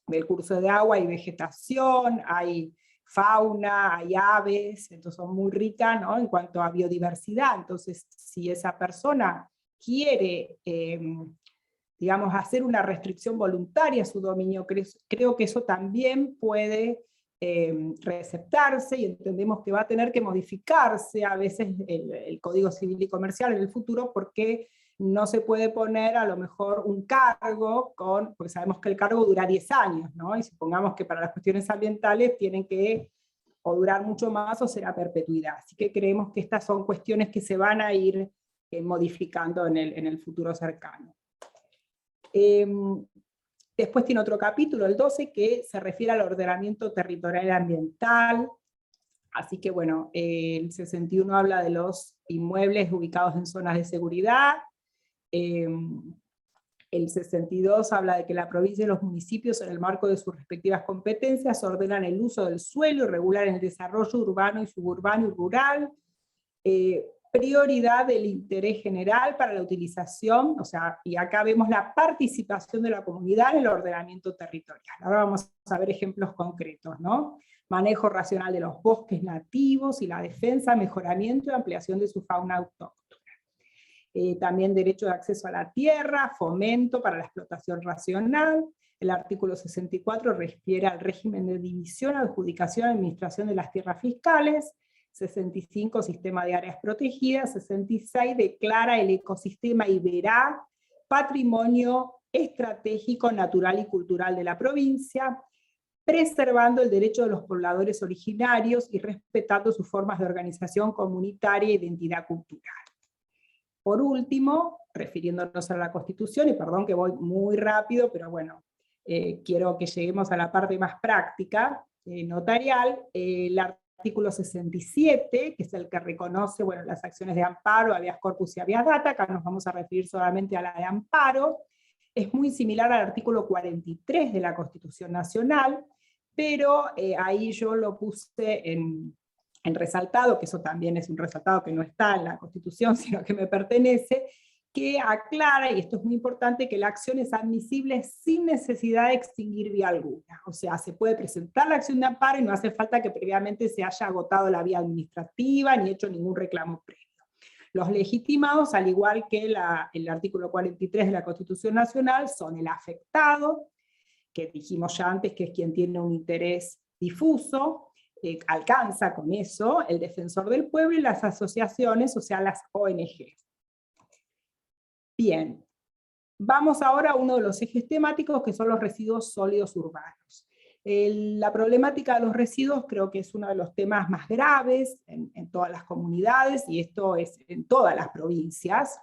del curso de agua hay vegetación, hay fauna, hay aves, entonces son muy ricas, ¿no?, en cuanto a biodiversidad. Entonces, si esa persona quiere, digamos, hacer una restricción voluntaria a su dominio, creo que eso también puede receptarse, y entendemos que va a tener que modificarse a veces el Código Civil y Comercial en el futuro, porque no se puede poner a lo mejor un cargo, porque sabemos que el cargo dura 10 años, ¿no? Y supongamos que para las cuestiones ambientales tienen que o durar mucho más o ser a perpetuidad. Así que creemos que estas son cuestiones que se van a ir modificando en el futuro cercano. Después tiene otro capítulo, el 12, que se refiere al ordenamiento territorial y ambiental. Así que bueno, el 61 habla de los inmuebles ubicados en zonas de seguridad. El 62 habla de que la provincia y los municipios, en el marco de sus respectivas competencias, ordenan el uso del suelo y regulan el desarrollo urbano y suburbano y rural. Prioridad del interés general para la utilización, o sea, y acá vemos la participación de la comunidad en el ordenamiento territorial. Ahora vamos a ver ejemplos concretos, ¿no? Manejo racional de los bosques nativos y la defensa, mejoramiento y ampliación de su fauna autóctona. También derecho de acceso a la tierra, fomento para la explotación racional. El artículo 64 refiere al régimen de división, adjudicación y administración de las tierras fiscales. 65, sistema de áreas protegidas. 66, declara el ecosistema Iberá patrimonio estratégico, natural y cultural de la provincia, preservando el derecho de los pobladores originarios y respetando sus formas de organización comunitaria e identidad cultural. Por último, refiriéndonos a la Constitución, y perdón que voy muy rápido, pero bueno, quiero que lleguemos a la parte más práctica, notarial, el artículo 67, que es el que reconoce, bueno, las acciones de amparo, habeas corpus y habeas data. Acá nos vamos a referir solamente a la de amparo. Es muy similar al artículo 43 de la Constitución Nacional, pero ahí yo lo puse en resaltado, que eso también es un resaltado que no está en la Constitución, sino que me pertenece, que aclara, y esto es muy importante, que la acción es admisible sin necesidad de extinguir vía alguna. O sea, se puede presentar la acción de amparo y no hace falta que previamente se haya agotado la vía administrativa ni hecho ningún reclamo previo. Los legitimados, al igual que el artículo 43 de la Constitución Nacional, son el afectado, que dijimos ya antes que es quien tiene un interés difuso, alcanza con eso, el defensor del pueblo y las asociaciones, o sea, las ONG. Bien, vamos ahora a uno de los ejes temáticos, que son los residuos sólidos urbanos. La problemática de los residuos creo que es uno de los temas más graves en todas las comunidades, y esto es en todas las provincias,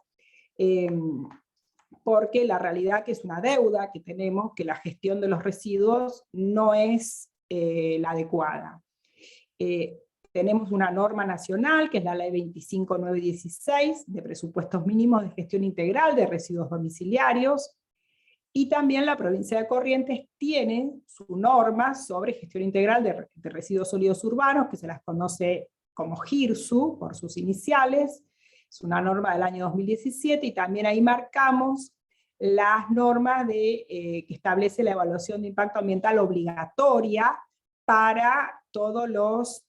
porque la realidad que es una deuda que tenemos, que la gestión de los residuos no es la adecuada. Tenemos una norma nacional, que es la Ley 25.916, de presupuestos mínimos de gestión integral de residuos domiciliarios, y también la provincia de Corrientes tiene su norma sobre gestión integral de residuos sólidos urbanos, que se las conoce como GIRSU, por sus iniciales. Es una norma del año 2017, y también ahí marcamos las normas que establece la evaluación de impacto ambiental obligatoria para todos los,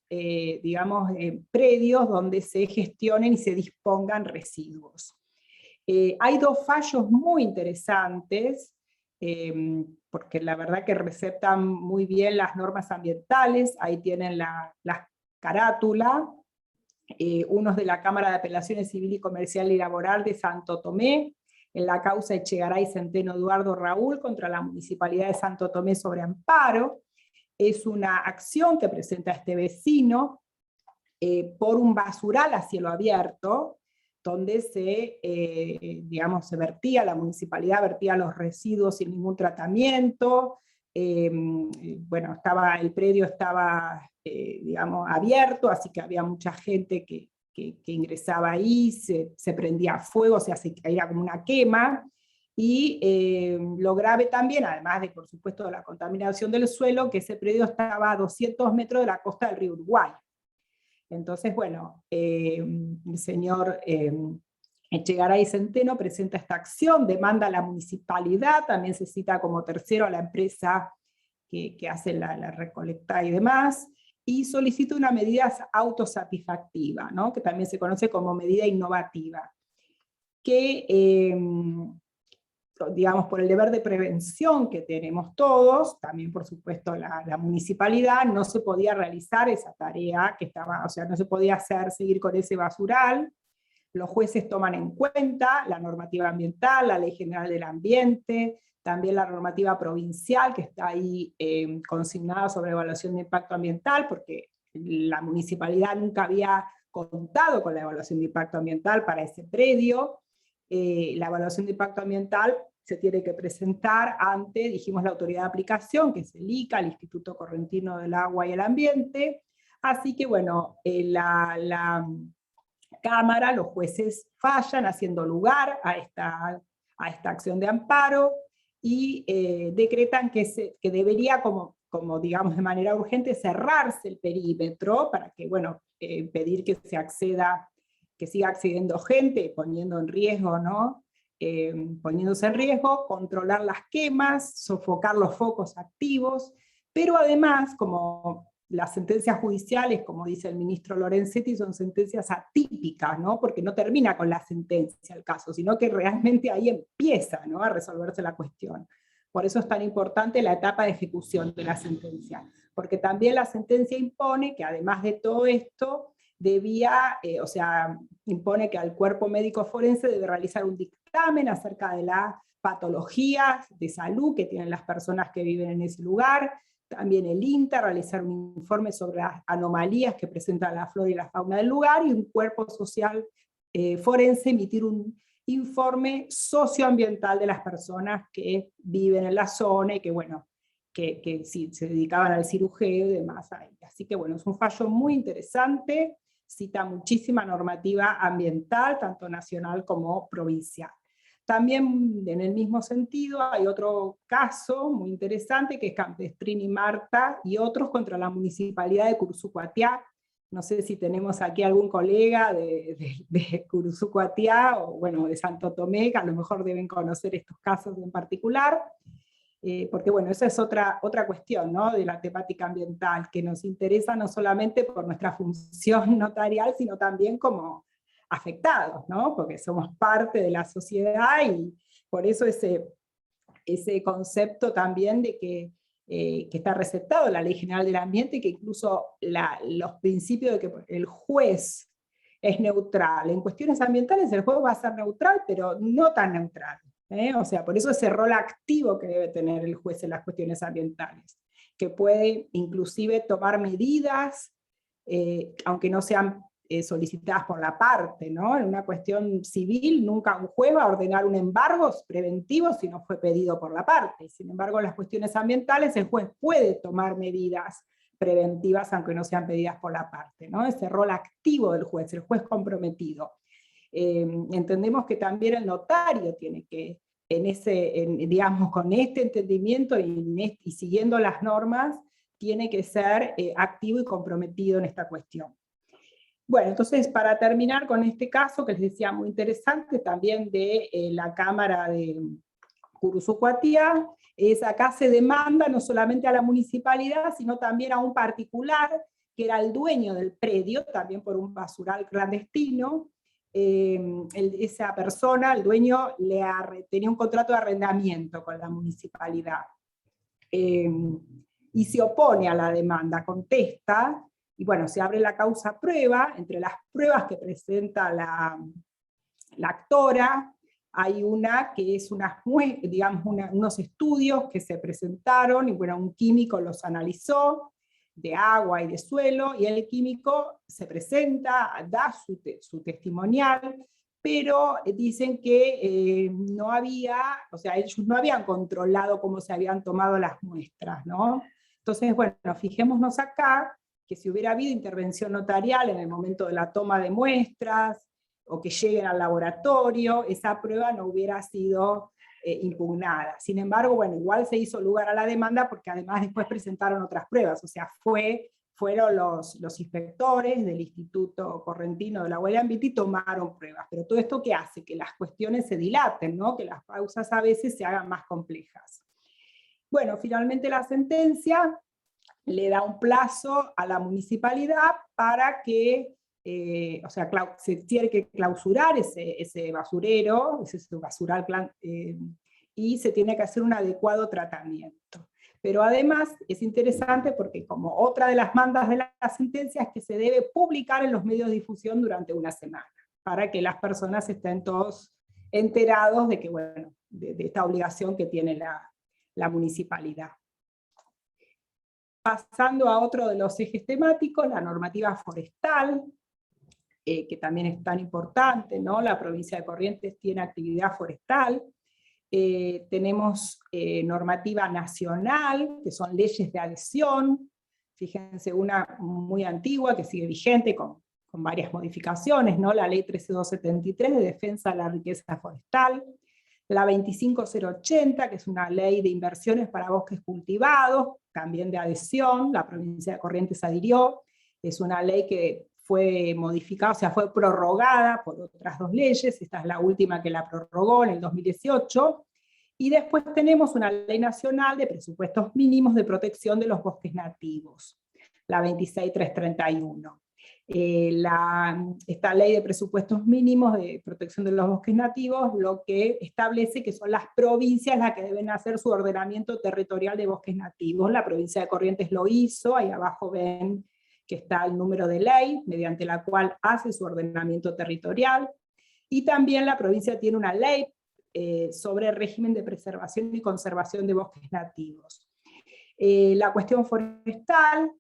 predios donde se gestionen y se dispongan residuos. Hay dos fallos muy interesantes, porque la verdad que receptan muy bien las normas ambientales. Ahí tienen la carátula, uno es de la Cámara de Apelaciones Civil y Comercial y Laboral de Santo Tomé, en la causa Echegaray Centeno Eduardo Raúl contra la Municipalidad de Santo Tomé sobre amparo. Es una acción que presenta este vecino por un basural a cielo abierto, donde se vertía, la municipalidad vertía los residuos sin ningún tratamiento. El predio estaba abierto, así que había mucha gente que ingresaba ahí, se prendía fuego, o sea, era como una quema. Y lo grave también, además de, por supuesto, de la contaminación del suelo, que ese predio estaba a 200 metros de la costa del río Uruguay. Entonces, bueno, el señor Echegaray Centeno presenta esta acción, demanda a la municipalidad, también se cita como tercero a la empresa que hace la recolecta y demás, y solicita una medida autosatisfactiva, ¿no? Que también se conoce como medida innovativa, que, digamos, por el deber de prevención que tenemos todos, también por supuesto la municipalidad, no se podía realizar esa tarea que estaba, o sea, no se podía seguir con ese basural. Los jueces toman en cuenta la normativa ambiental, la Ley General del Ambiente, también la normativa provincial que está ahí consignada sobre evaluación de impacto ambiental, porque la municipalidad nunca había contado con la evaluación de impacto ambiental para ese predio. La evaluación de impacto ambiental se tiene que presentar ante, dijimos, la autoridad de aplicación, que es el ICA, el Instituto Correntino del Agua y el Ambiente. Así que bueno, la Cámara, los jueces fallan haciendo lugar a esta acción de amparo y decretan que debería, como digamos de manera urgente, cerrarse el perímetro para que, bueno, pedir que se acceda, que siga accediendo gente, poniendo en riesgo, ¿no? Poniéndose en riesgo, controlar las quemas, sofocar los focos activos, pero además, como las sentencias judiciales, como dice el ministro Lorenzetti, son sentencias atípicas, ¿no? Porque no termina con la sentencia el caso, sino que realmente ahí empieza, ¿no?, a resolverse la cuestión. Por eso es tan importante la etapa de ejecución de la sentencia, porque también la sentencia impone que además de todo esto, o sea, impone que al cuerpo médico forense debe realizar un dictamen acerca de las patologías de salud que tienen las personas que viven en ese lugar, también el INTA realizar un informe sobre las anomalías que presenta la flora y la fauna del lugar, y un cuerpo social forense emitir un informe socioambiental de las personas que viven en la zona y que, bueno, que sí, se dedicaban al cirujeo y demás ahí. Así que bueno, es un fallo muy interesante, cita muchísima normativa ambiental, tanto nacional como provincial. También en el mismo sentido hay otro caso muy interesante que es Campestrini Marta y otros contra la municipalidad de Cursucuatiá. No sé si tenemos aquí algún colega de Cursucuatiá o bueno, de Santo Tomé, que a lo mejor deben conocer estos casos en particular, porque bueno, esa es otra cuestión, ¿no?, de la temática ambiental, que nos interesa no solamente por nuestra función notarial, sino también como afectados, ¿no?, porque somos parte de la sociedad, y por eso ese concepto también de que está receptado en la Ley General del Ambiente, que incluso los principios de que el juez es neutral. En cuestiones ambientales el juez va a ser neutral, pero no tan neutral. O sea, por eso ese rol activo que debe tener el juez en las cuestiones ambientales, que puede inclusive tomar medidas, aunque no sean solicitadas por la parte, ¿no? En una cuestión civil, nunca un juez va a ordenar un embargo preventivo si no fue pedido por la parte. Sin embargo, en las cuestiones ambientales el juez puede tomar medidas preventivas aunque no sean pedidas por la parte, ¿no? Ese rol activo del juez, el juez comprometido. Entendemos que también el notario tiene que, digamos, con este entendimiento y siguiendo las normas, tiene que ser activo y comprometido en esta cuestión. Bueno, entonces para terminar con este caso, que les decía muy interesante, también de la Cámara de Cursucuatiá, acá se demanda no solamente a la municipalidad, sino también a un particular, que era el dueño del predio, también por un basural clandestino. Esa persona, el dueño, tenía un contrato de arrendamiento con la municipalidad, y se opone a la demanda, contesta, y bueno, se abre la causa prueba. Entre las pruebas que presenta la actora, hay una que es digamos, unos estudios que se presentaron, y bueno, un químico los analizó, de agua y de suelo, y el químico se presenta, da su testimonial, pero dicen que no había, o sea, ellos no habían controlado cómo se habían tomado las muestras, ¿no? Entonces, bueno, fijémonos acá, que si hubiera habido intervención notarial en el momento de la toma de muestras, o que lleguen al laboratorio, esa prueba no hubiera sido impugnada. Sin embargo, bueno, igual se hizo lugar a la demanda, porque además después presentaron otras pruebas, o sea, fueron los inspectores del Instituto Correntino del Agua y el Ambiente y tomaron pruebas. Pero todo esto, ¿qué hace? Que las cuestiones se dilaten, ¿no?, que las causas a veces se hagan más complejas. Bueno, finalmente la sentencia le da un plazo a la municipalidad para que, o sea, se tiene que clausurar ese basurero, ese basural, y se tiene que hacer un adecuado tratamiento. Pero además es interesante porque como otra de las mandas de la sentencia es que se debe publicar en los medios de difusión durante una semana, para que las personas estén todos enterados de que, bueno, de esta obligación que tiene la municipalidad. Pasando a otro de los ejes temáticos, la normativa forestal, que también es tan importante, ¿no? La provincia de Corrientes tiene actividad forestal. Tenemos normativa nacional, que son leyes de adhesión. Fíjense, una muy antigua que sigue vigente con varias modificaciones, ¿no? La ley 13273 de defensa de la riqueza forestal, la 25080, que es una ley de inversiones para bosques cultivados, también de adhesión, la provincia de Corrientes adhirió, es una ley que fue modificada, o sea, fue prorrogada por otras dos leyes, esta es la última que la prorrogó en el 2018, y después tenemos una ley nacional de presupuestos mínimos de protección de los bosques nativos, la 26331. Esta ley de presupuestos mínimos de protección de los bosques nativos lo que establece que son las provincias las que deben hacer su ordenamiento territorial de bosques nativos. La provincia de Corrientes lo hizo, ahí abajo ven que está el número de ley mediante la cual hace su ordenamiento territorial, y también la provincia tiene una ley sobre el régimen de preservación y conservación de bosques nativos. La cuestión forestal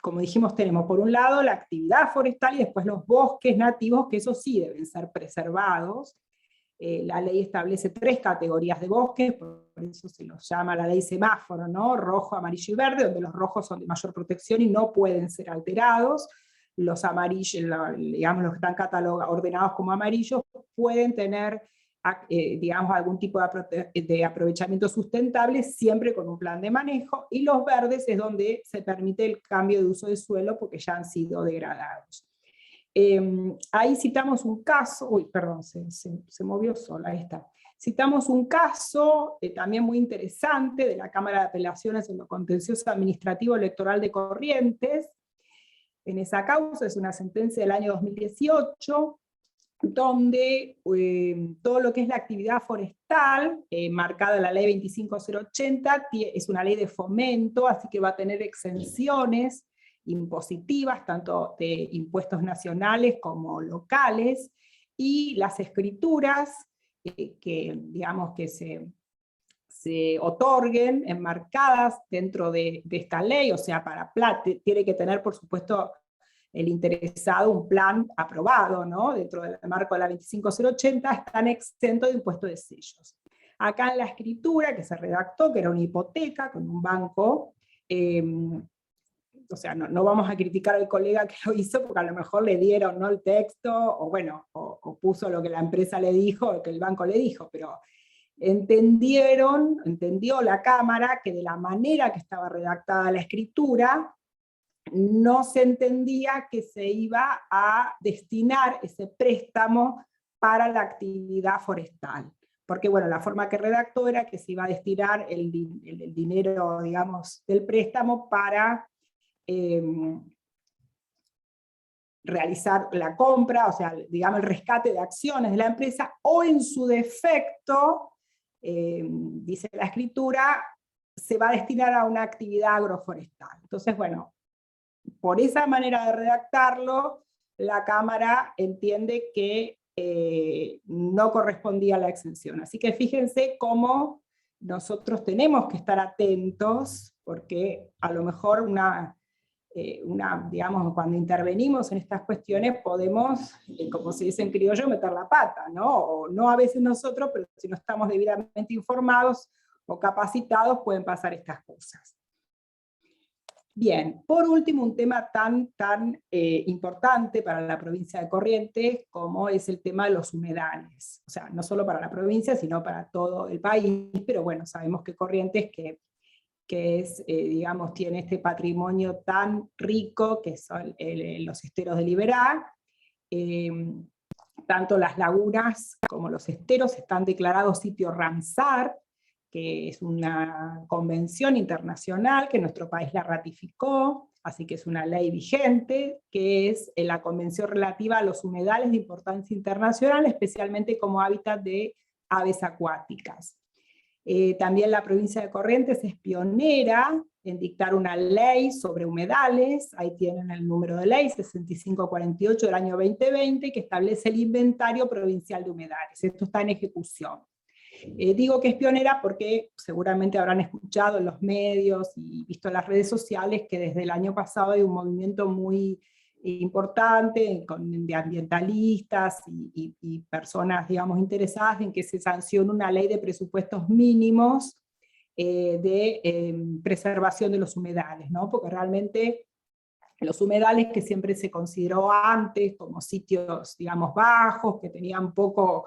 como dijimos, tenemos por un lado la actividad forestal y después los bosques nativos, que eso sí deben ser preservados. La ley establece 3 categorías de bosques, por eso se los llama la ley semáforo, ¿no? Rojo, amarillo y verde, donde los rojos son de mayor protección y no pueden ser alterados. Los amarillos, digamos, los que están ordenados como amarillos, pueden tener digamos, algún tipo de aprovechamiento sustentable, siempre con un plan de manejo, y los verdes es donde se permite el cambio de uso de suelo porque ya han sido degradados. Ahí citamos un caso, uy, perdón, se movió sola, ahí está. Citamos un caso también muy interesante de la Cámara de Apelaciones en lo contencioso administrativo electoral de Corrientes. En esa causa es una sentencia del año 2018, donde todo lo que es la actividad forestal, marcada en la ley 25080, es una ley de fomento, así que va a tener exenciones impositivas, tanto de impuestos nacionales como locales, y las escrituras que, digamos, que se otorguen enmarcadas dentro de esta ley, o sea, tiene que tener, por supuesto, el interesado un plan aprobado, ¿no? Dentro del marco de la 25080, están exentos de impuesto de sellos. Acá en la escritura que se redactó, que era una hipoteca con un banco, o sea, no vamos a criticar al colega que lo hizo, porque a lo mejor le dieron, ¿no?, el texto, o bueno, o puso lo que la empresa le dijo, o que el banco le dijo, pero entendió la Cámara que de la manera que estaba redactada la escritura, no se entendía que se iba a destinar ese préstamo para la actividad forestal. Porque, bueno, la forma que redactó era que se iba a destinar el dinero, digamos, del préstamo para realizar la compra, o sea, digamos, el rescate de acciones de la empresa, o en su defecto, dice la escritura, se va a destinar a una actividad agroforestal. Entonces, bueno, por esa manera de redactarlo, la Cámara entiende que no correspondía a la exención. Así que fíjense cómo nosotros tenemos que estar atentos, porque a lo mejor digamos, cuando intervenimos en estas cuestiones podemos, como se dice en criollo, meter la pata, ¿no? O no a veces nosotros, pero si no estamos debidamente informados o capacitados, pueden pasar estas cosas. Bien, por último, un tema tan importante para la provincia de Corrientes como es el tema de los humedales. O sea, no solo para la provincia, sino para todo el país, pero bueno, sabemos que Corrientes, que es, digamos, tiene este patrimonio tan rico, que son los esteros de Liberá, tanto las lagunas como los esteros están declarados sitio Ramsar, que es una convención internacional que nuestro país la ratificó, así que es una ley vigente, que es la convención relativa a los humedales de importancia internacional, especialmente como hábitat de aves acuáticas. También la provincia de Corrientes es pionera en dictar una ley sobre humedales, ahí tienen el número de ley, 6548 del año 2020, que establece el inventario provincial de humedales. Esto está en ejecución. Digo que es pionera porque seguramente habrán escuchado en los medios y visto en las redes sociales que desde el año pasado hay un movimiento muy importante de ambientalistas y personas, digamos, interesadas en que se sancione una ley de presupuestos mínimos de preservación de los humedales, ¿no? Porque realmente los humedales, que siempre se consideró antes como sitios, digamos, bajos, que tenían poco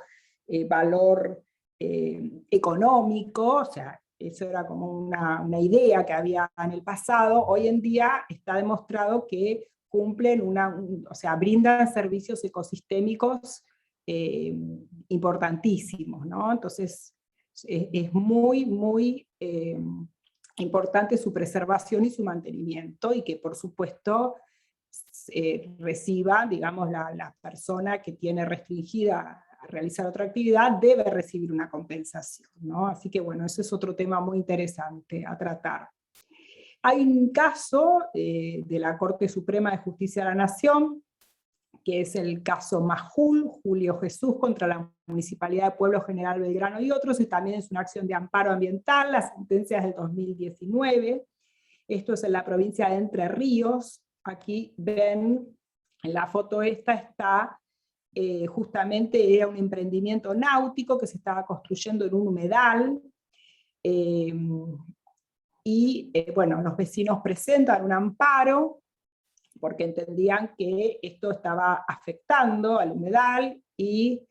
valor económico, o sea, eso era como una idea que había en el pasado, hoy en día está demostrado que cumplen o sea, brindan servicios ecosistémicos importantísimos, ¿no? Entonces, es muy, muy importante su preservación y su mantenimiento, y que por supuesto reciba, digamos, la persona que tiene restringida a realizar otra actividad, debe recibir una compensación, ¿no? Así que bueno, ese es otro tema muy interesante a tratar. Hay un caso de la Corte Suprema de Justicia de la Nación, que es el caso Majul, Julio Jesús, contra la Municipalidad de Pueblo General Belgrano y otros, y también es una acción de amparo ambiental, la sentencia es del 2019, esto es en la provincia de Entre Ríos. Aquí ven, en la foto esta está, justamente era un emprendimiento náutico que se estaba construyendo en un humedal, bueno, los vecinos presentan un amparo, porque entendían que esto estaba afectando al humedal, y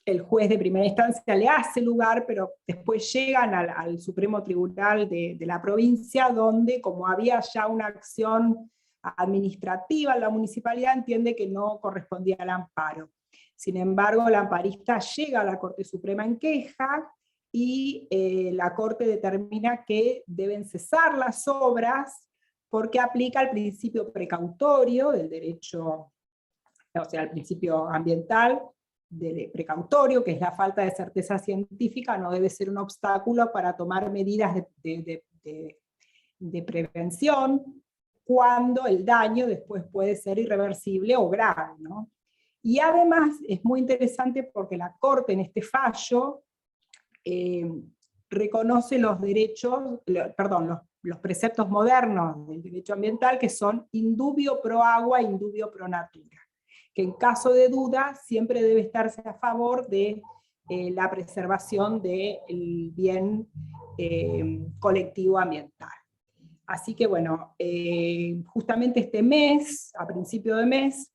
el juez de primera instancia le hace lugar, pero después llegan al Supremo Tribunal de la provincia, donde como había ya una acción administrativa, la municipalidad entiende que no correspondía al amparo. Sin embargo, la amparista llega a la Corte Suprema en queja, y la Corte determina que deben cesar las obras, porque aplica el principio precautorio del derecho, o sea, el principio ambiental del precautorio, que es la falta de certeza científica, no debe ser un obstáculo para tomar medidas de prevención, cuando el daño después puede ser irreversible o grave, ¿no? Y además es muy interesante porque la Corte en este fallo reconoce los derechos, perdón, los preceptos modernos del derecho ambiental, que son indubio pro agua e indubio pro natura, que en caso de duda siempre debe estarse a favor de la preservación del bien colectivo ambiental. Así que bueno, justamente este mes, a principio de mes,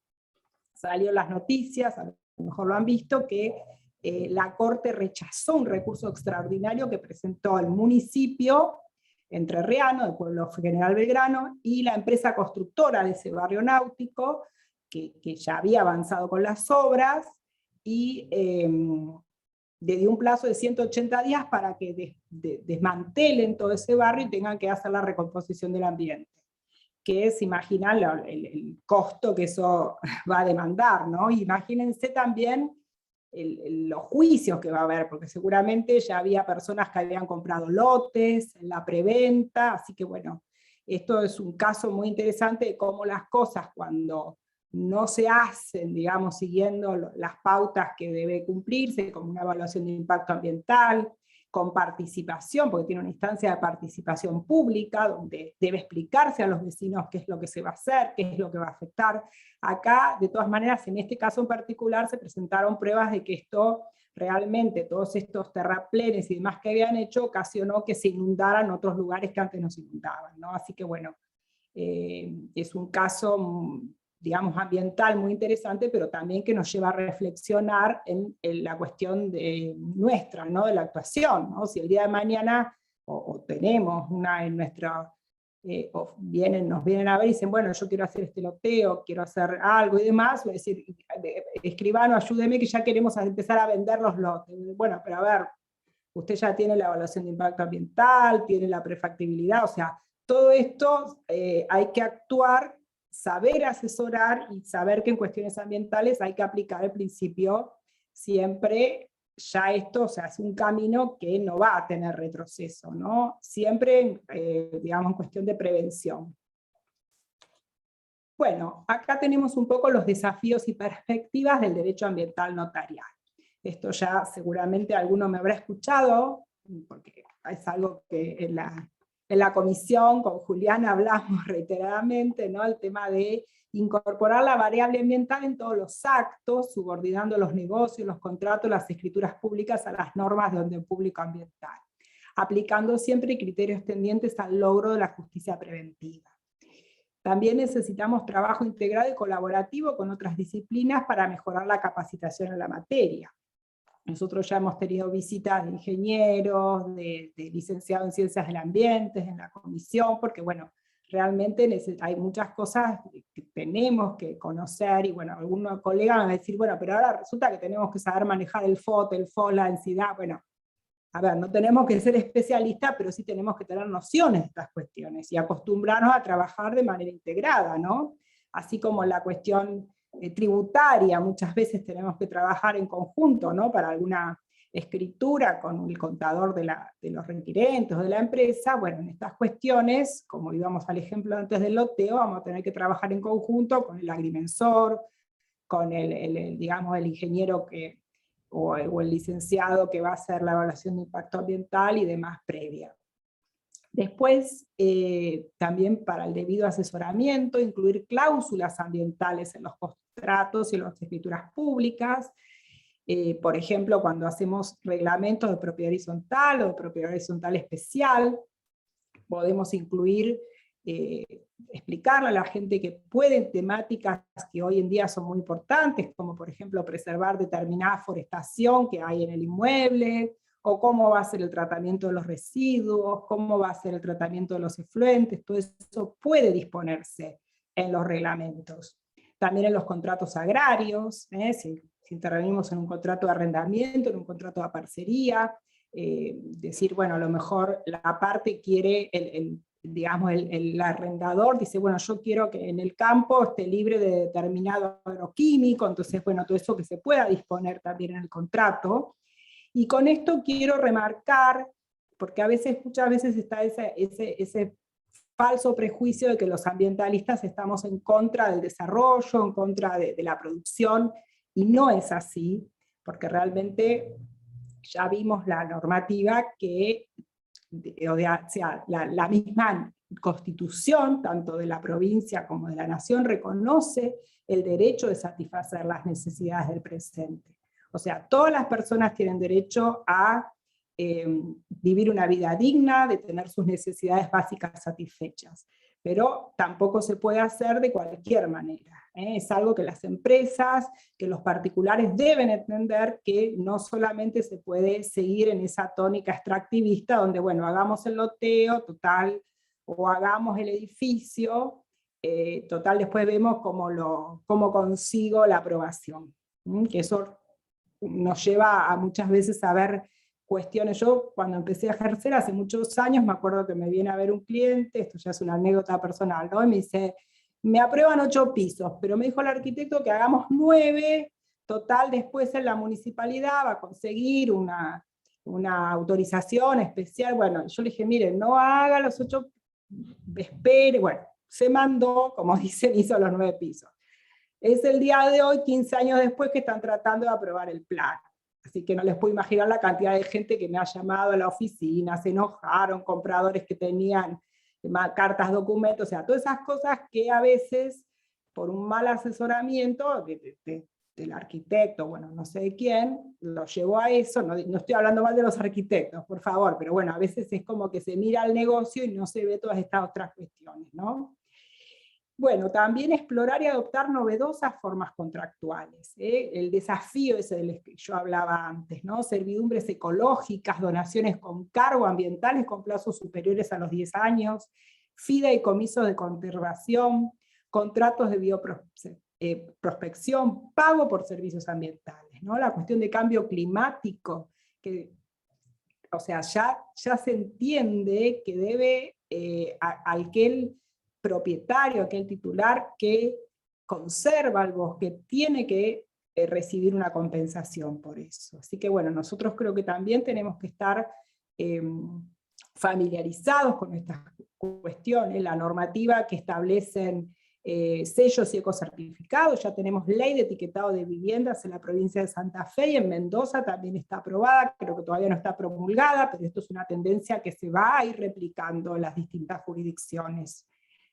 salieron las noticias, a lo mejor lo han visto, que la Corte rechazó un recurso extraordinario que presentó el municipio entrerriano, del Pueblo General Belgrano, y la empresa constructora de ese barrio náutico, que ya había avanzado con las obras, y le dio un plazo de 180 días para que desmantelen todo ese barrio y tengan que hacer la recomposición del ambiente, que es, imaginan el costo que eso va a demandar, ¿no? Imagínense también los juicios que va a haber, porque seguramente ya había personas que habían comprado lotes en la preventa, así que bueno, esto es un caso muy interesante de cómo las cosas, cuando no se hacen, digamos, siguiendo las pautas que debe cumplirse, como una evaluación de impacto ambiental, con participación, porque tiene una instancia de participación pública, donde debe explicarse a los vecinos qué es lo que se va a hacer, qué es lo que va a afectar. Acá, de todas maneras, en este caso en particular, se presentaron pruebas de que esto realmente, todos estos terraplenes y demás que habían hecho, ocasionó que se inundaran otros lugares que antes no se inundaban, ¿no? Así que bueno, es un caso, digamos, ambiental muy interesante, pero también que nos lleva a reflexionar en la cuestión nuestra, ¿no? De la actuación, ¿no? Si el día de mañana, o tenemos en nuestra o nos vienen a ver y dicen, bueno, yo quiero hacer este loteo, quiero hacer algo y demás, voy a decir, escribano, ayúdeme que ya queremos empezar a vender los lotes. Bueno, pero a ver, usted ya tiene la evaluación de impacto ambiental, tiene la prefactibilidad, o sea, todo esto hay que actuar, saber asesorar y saber que en cuestiones ambientales hay que aplicar el principio siempre. Ya esto, o sea, es un camino que no va a tener retroceso, ¿no? Siempre, digamos, en cuestión de prevención. Bueno, acá tenemos un poco los desafíos y perspectivas del derecho ambiental notarial. Esto ya seguramente alguno me habrá escuchado, porque es algo que en la comisión con Julián hablamos reiteradamente, ¿no? El tema de incorporar la variable ambiental en todos los actos, subordinando los negocios, los contratos, las escrituras públicas a las normas de orden público ambiental, aplicando siempre criterios tendientes al logro de la justicia preventiva. También necesitamos trabajo integrado y colaborativo con otras disciplinas para mejorar la capacitación en la materia. Nosotros ya hemos tenido visitas de ingenieros, de licenciados en ciencias del ambiente, en la comisión, porque bueno, realmente hay muchas cosas que tenemos que conocer, y bueno, algunos colegas van a decir, bueno, pero ahora resulta que tenemos que saber manejar el FOT, el FOL, la densidad. Bueno, a ver, no tenemos que ser especialistas, pero sí tenemos que tener nociones de estas cuestiones, y acostumbrarnos a trabajar de manera integrada, ¿no? Así como la cuestión tributaria, muchas veces tenemos que trabajar en conjunto, ¿no? Para alguna escritura con el contador de los requerentes de la empresa. Bueno, en estas cuestiones, como íbamos al ejemplo antes del loteo, vamos a tener que trabajar en conjunto con el agrimensor, con digamos, el ingeniero o el licenciado que va a hacer la evaluación de impacto ambiental y demás previa. Después, también para el debido asesoramiento, incluir cláusulas ambientales en los contratos y en las escrituras públicas. Por ejemplo, cuando hacemos reglamentos de propiedad horizontal o de propiedad horizontal especial, podemos incluir, explicarle a la gente que pueden temáticas que hoy en día son muy importantes, como por ejemplo preservar determinada forestación que hay en el inmueble, o cómo va a ser el tratamiento de los residuos, cómo va a ser el tratamiento de los efluentes. Todo eso puede disponerse en los reglamentos. También en los contratos agrarios, si intervenimos en un contrato de arrendamiento, en un contrato de parcería, decir, bueno, a lo mejor la parte quiere, digamos, el arrendador dice, bueno, yo quiero que en el campo esté libre de determinado agroquímico, entonces, bueno, todo eso que se pueda disponer también en el contrato. Y con esto quiero remarcar, porque muchas veces está ese falso prejuicio de que los ambientalistas estamos en contra del desarrollo, en contra de la producción, y no es así, porque realmente ya vimos la normativa que, o sea, la misma Constitución, tanto de la provincia como de la nación, reconoce el derecho de satisfacer las necesidades del presente. O sea, todas las personas tienen derecho a vivir una vida digna, de tener sus necesidades básicas satisfechas, pero tampoco se puede hacer de cualquier manera. Es algo que las empresas, que los particulares deben entender, que no solamente se puede seguir en esa tónica extractivista donde, bueno, hagamos el loteo, total, o hagamos el edificio, total, después vemos cómo consigo la aprobación. Que eso nos lleva a muchas veces a ver cuestiones. Yo cuando empecé a ejercer hace muchos años, me acuerdo que me viene a ver un cliente, esto ya es una anécdota personal, ¿no? Y me dice, me aprueban 8 pisos, pero me dijo el arquitecto que hagamos 9, total, después en la municipalidad va a conseguir una autorización especial. Bueno, yo le dije, mire, no haga los 8, espere. Bueno, se mandó, como dicen, hizo los 9 pisos. Es el día de hoy, 15 años después, que están tratando de aprobar el plan. Así que no les puedo imaginar la cantidad de gente que me ha llamado a la oficina, se enojaron, compradores que tenían cartas, documentos, o sea, todas esas cosas que a veces, por un mal asesoramiento del arquitecto, bueno, no sé de quién, lo llevó a eso. No estoy hablando mal de los arquitectos, por favor, pero bueno, a veces es como que se mira el negocio y no se ve todas estas otras cuestiones, ¿no? Bueno, también explorar y adoptar novedosas formas contractuales. El desafío ese del que yo hablaba antes, ¿no? Servidumbres ecológicas, donaciones con cargo, ambientales con plazos superiores a los 10 años, fideicomisos de conservación, contratos de bioprospección, pago por servicios ambientales, ¿no? La cuestión de cambio climático, que, o sea, ya se entiende que debe aquel propietario, aquel titular que conserva el bosque, tiene que recibir una compensación por eso. Así que bueno, nosotros creo que también tenemos que estar familiarizados con estas cuestiones, la normativa que establecen sellos y ecocertificados, ya tenemos ley de etiquetado de viviendas en la provincia de Santa Fe, y en Mendoza también está aprobada, creo que todavía no está promulgada, pero esto es una tendencia que se va a ir replicando en las distintas jurisdicciones.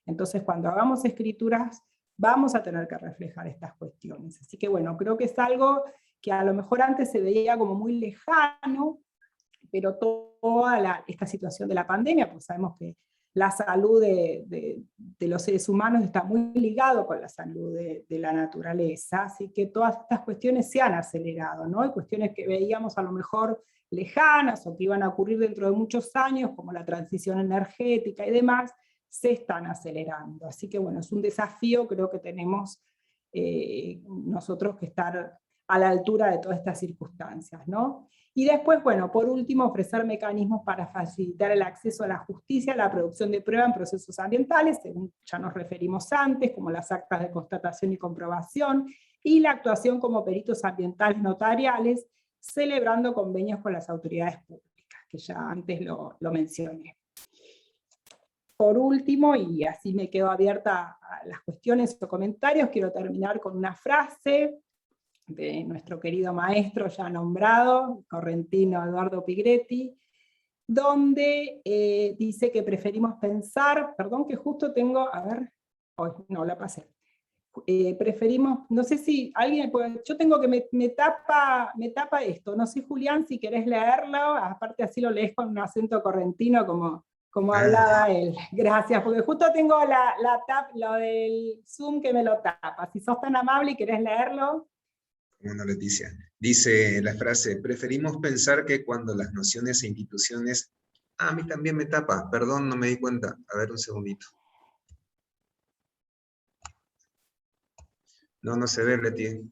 Entonces cuando hagamos escrituras vamos a tener que reflejar estas cuestiones. Así que bueno, creo que es algo que a lo mejor antes se veía como muy lejano, pero toda esta situación de la pandemia, pues sabemos que la salud de los seres humanos está muy ligado con la salud de la naturaleza, así que todas estas cuestiones se han acelerado, ¿no? Hay cuestiones que veíamos a lo mejor lejanas, o que iban a ocurrir dentro de muchos años, como la transición energética y demás, se están acelerando. Así que bueno, es un desafío, creo que tenemos nosotros que estar a la altura de todas estas circunstancias, ¿no? Y después, bueno, por último, ofrecer mecanismos para facilitar el acceso a la justicia, a la producción de pruebas en procesos ambientales, según ya nos referimos antes, como las actas de constatación y comprobación, y la actuación como peritos ambientales notariales, celebrando convenios con las autoridades públicas, que ya antes lo mencioné. Por último, y así me quedo abierta a las cuestiones o comentarios, quiero terminar con una frase de nuestro querido maestro ya nombrado, correntino Eduardo Pigretti, donde dice que preferimos pensar, perdón que justo tengo, a ver, no, la pasé. Preferimos, no sé si alguien puede, yo tengo que me tapa esto, no sé Julián si querés leerlo, aparte así lo lees con un acento correntino como hablaba él. Gracias, porque justo tengo lo del Zoom que me lo tapa, si sos tan amable y querés leerlo. Bueno, Leticia, dice la frase, preferimos pensar que cuando las nociones e instituciones... Ah, a mí también me tapa, perdón, no me di cuenta. A ver, un segundito. No se ve, Leti.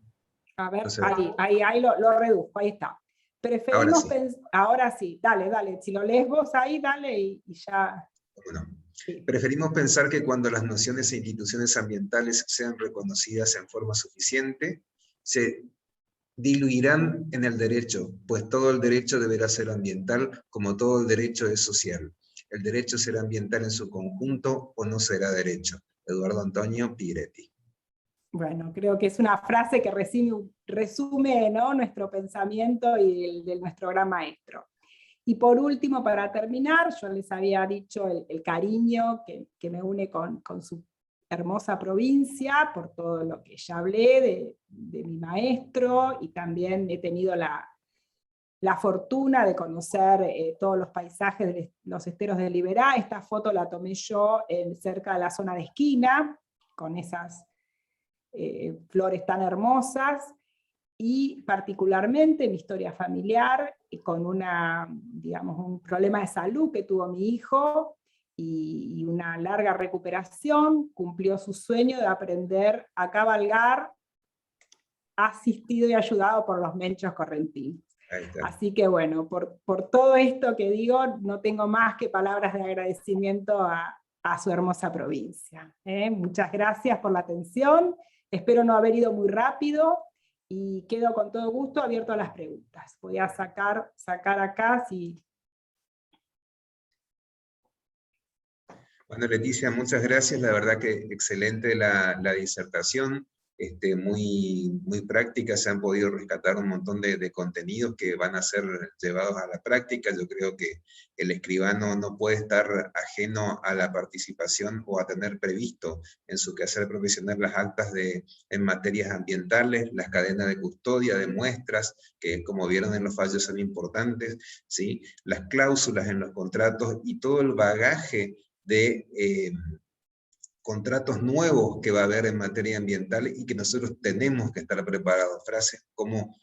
A ver, No se ve. ahí lo reduzco, ahí está. Preferimos ahora sí, dale, si lo lees vos ahí, dale y ya. Bueno, sí. Preferimos pensar que cuando las nociones e instituciones ambientales sean reconocidas en forma suficiente, se diluirán en el derecho, pues todo el derecho deberá ser ambiental, como todo el derecho es social. El derecho será ambiental en su conjunto o no será derecho. Eduardo Antonio Pigretti. Bueno, creo que es una frase que resume, ¿no?, nuestro pensamiento y el de nuestro gran maestro. Y por último, para terminar, yo les había dicho el cariño que me une con su hermosa provincia, por todo lo que ya hablé de mi maestro, y también he tenido la fortuna de conocer todos los paisajes de los esteros de Liberá. Esta foto la tomé yo cerca de la zona de Esquina, con esas flores tan hermosas, y particularmente mi historia familiar, con un problema de salud que tuvo mi hijo, y una larga recuperación, cumplió su sueño de aprender a cabalgar, asistido y ayudado por los menchos correntinos. Así que bueno, por todo esto que digo, no tengo más que palabras de agradecimiento a su hermosa provincia. Muchas gracias por la atención, espero no haber ido muy rápido, y quedo con todo gusto abierto a las preguntas. Voy a sacar acá si... Bueno, Leticia, muchas gracias. La verdad que excelente la disertación, muy práctica. Se han podido rescatar un montón de contenidos que van a ser llevados a la práctica. Yo creo que el escribano no puede estar ajeno a la participación o a tener previsto en su quehacer profesional las actas en materias ambientales, las cadenas de custodia de muestras, que como vieron en los fallos son importantes, ¿sí? Las cláusulas en los contratos y todo el bagaje de contratos nuevos que va a haber en materia ambiental y que nosotros tenemos que estar preparados. Frases como,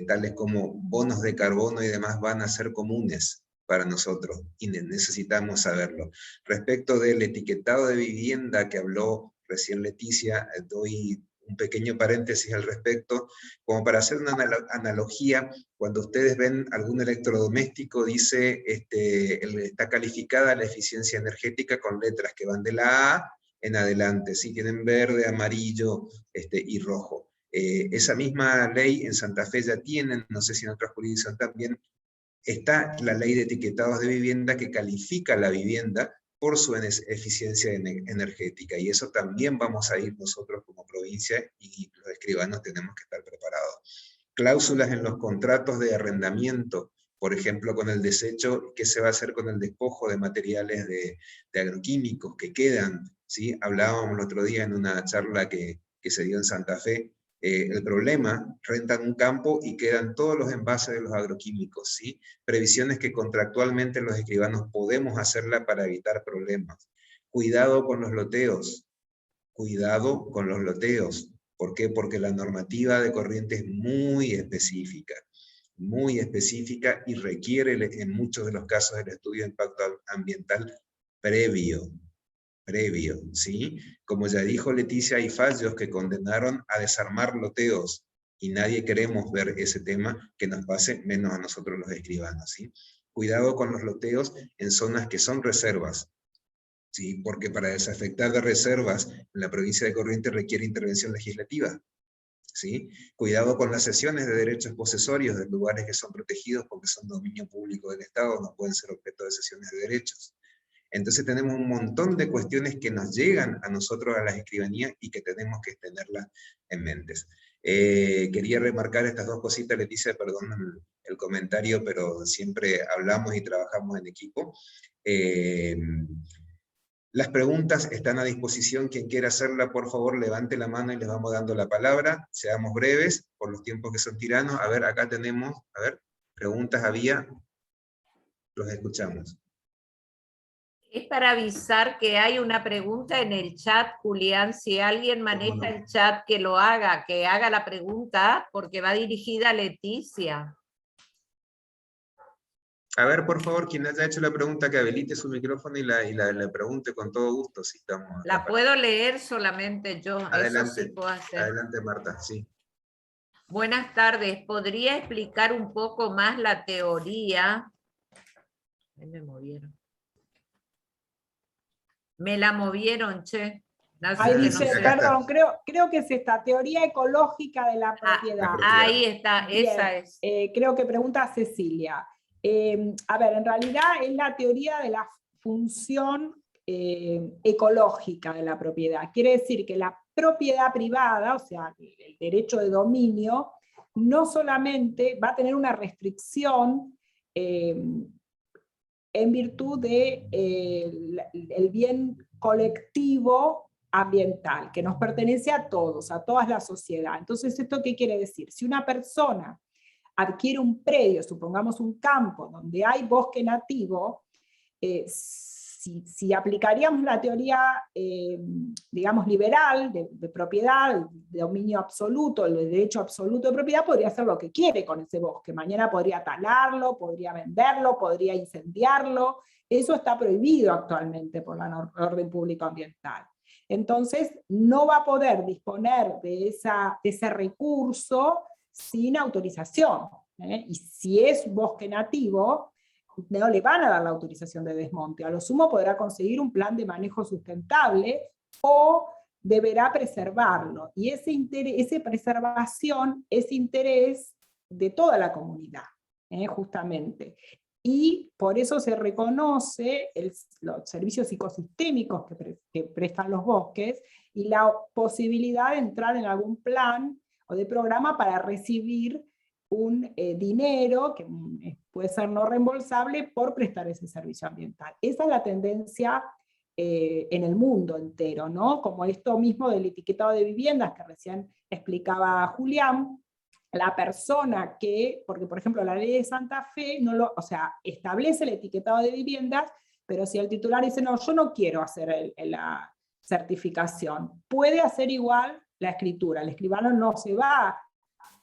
tales como bonos de carbono y demás van a ser comunes, para nosotros y necesitamos saberlo. Respecto del etiquetado de vivienda que habló recién Leticia, doy un pequeño paréntesis al respecto, como para hacer una analogía. Cuando ustedes ven algún electrodoméstico, dice, está calificada la eficiencia energética con letras que van de la A en adelante, ¿sí? Tienen verde, amarillo y rojo. Esa misma ley en Santa Fe ya tienen, no sé si en otras jurisdicciones también, está la ley de etiquetados de vivienda que califica la vivienda por su eficiencia energética, y eso también vamos a ir nosotros como provincia, y los escribanos tenemos que estar preparados. Cláusulas en los contratos de arrendamiento, por ejemplo, con el desecho, ¿qué se va a hacer con el despojo de materiales de agroquímicos que quedan? ¿Sí? Hablábamos el otro día en una charla que se dio en Santa Fe, el problema, rentan un campo y quedan todos los envases de los agroquímicos, ¿sí? Previsiones que contractualmente los escribanos podemos hacerla para evitar problemas. Cuidado con los loteos, cuidado con los loteos. ¿Por qué? Porque la normativa de corriente es muy específica y requiere en muchos de los casos el estudio de impacto ambiental previo, ¿sí? Como ya dijo Leticia, hay fallos que condenaron a desarmar loteos, y nadie queremos ver ese tema que nos pase, menos a nosotros los escribanos, ¿sí? Cuidado con los loteos en zonas que son reservas, ¿sí? Porque para desafectar de reservas en la provincia de Corrientes requiere intervención legislativa, ¿sí? Cuidado con las cesiones de derechos posesorios de lugares que son protegidos porque son dominio público del Estado, no pueden ser objeto de cesiones de derechos. Entonces tenemos un montón de cuestiones que nos llegan a nosotros a las escribanías y que tenemos que tenerlas en mentes. Quería remarcar estas dos cositas, Leticia, perdón el comentario, pero siempre hablamos y trabajamos en equipo. Las preguntas están a disposición. Quien quiera hacerla, por favor, levante la mano y les vamos dando la palabra. Seamos breves, por los tiempos que son tiranos. A ver, acá tenemos, a ver, preguntas había. Los escuchamos. Es para avisar que hay una pregunta en el chat, Julián. Si alguien maneja el chat, que lo haga, que haga la pregunta, porque va dirigida a Leticia. A ver, por favor, quien haya hecho la pregunta, que habilite su micrófono y la pregunte con todo gusto. Si estamos la puedo leer solamente yo. Adelante, eso sí puedo hacer. Adelante, Marta, sí. Buenas tardes. ¿Podría explicar un poco más la teoría? Ahí me movieron. Me la movieron, che. No sé, Ahí dice, no sé. perdón, creo que es esta teoría ecológica de la propiedad. Ahí está, Bien, esa es. creo que pregunta Cecilia. A ver, en realidad es la teoría de la función ecológica de la propiedad. Quiere decir que la propiedad privada, o sea, el derecho de dominio, no solamente va a tener una restricción en virtud de el bien colectivo ambiental, que nos pertenece a todos, a toda la sociedad. Entonces, ¿esto qué quiere decir? Si una persona adquiere un predio, supongamos un campo, donde hay bosque nativo, si aplicaríamos la teoría, digamos, liberal de propiedad, de dominio absoluto, el derecho absoluto de propiedad, podría hacer lo que quiere con ese bosque. Mañana podría talarlo, podría venderlo, podría incendiarlo. Eso está prohibido actualmente por la orden pública ambiental. Entonces, no va a poder disponer de ese recurso sin autorización. Y si es bosque nativo, no le van a dar la autorización de desmonte. A lo sumo podrá conseguir un plan de manejo sustentable o deberá preservarlo. Y esa preservación es interés de toda la comunidad, justamente. Y por eso se reconoce los servicios ecosistémicos que prestan los bosques y la posibilidad de entrar en algún plan o de programa para recibir un dinero que puede ser no reembolsable por prestar ese servicio ambiental. Esa es la tendencia en el mundo entero, ¿no? Como esto mismo del etiquetado de viviendas que recién explicaba Julián, la persona que, porque por ejemplo la ley de Santa Fe establece el etiquetado de viviendas, pero si el titular dice, no, yo no quiero hacer la certificación, puede hacer igual la escritura. El escribano no se va,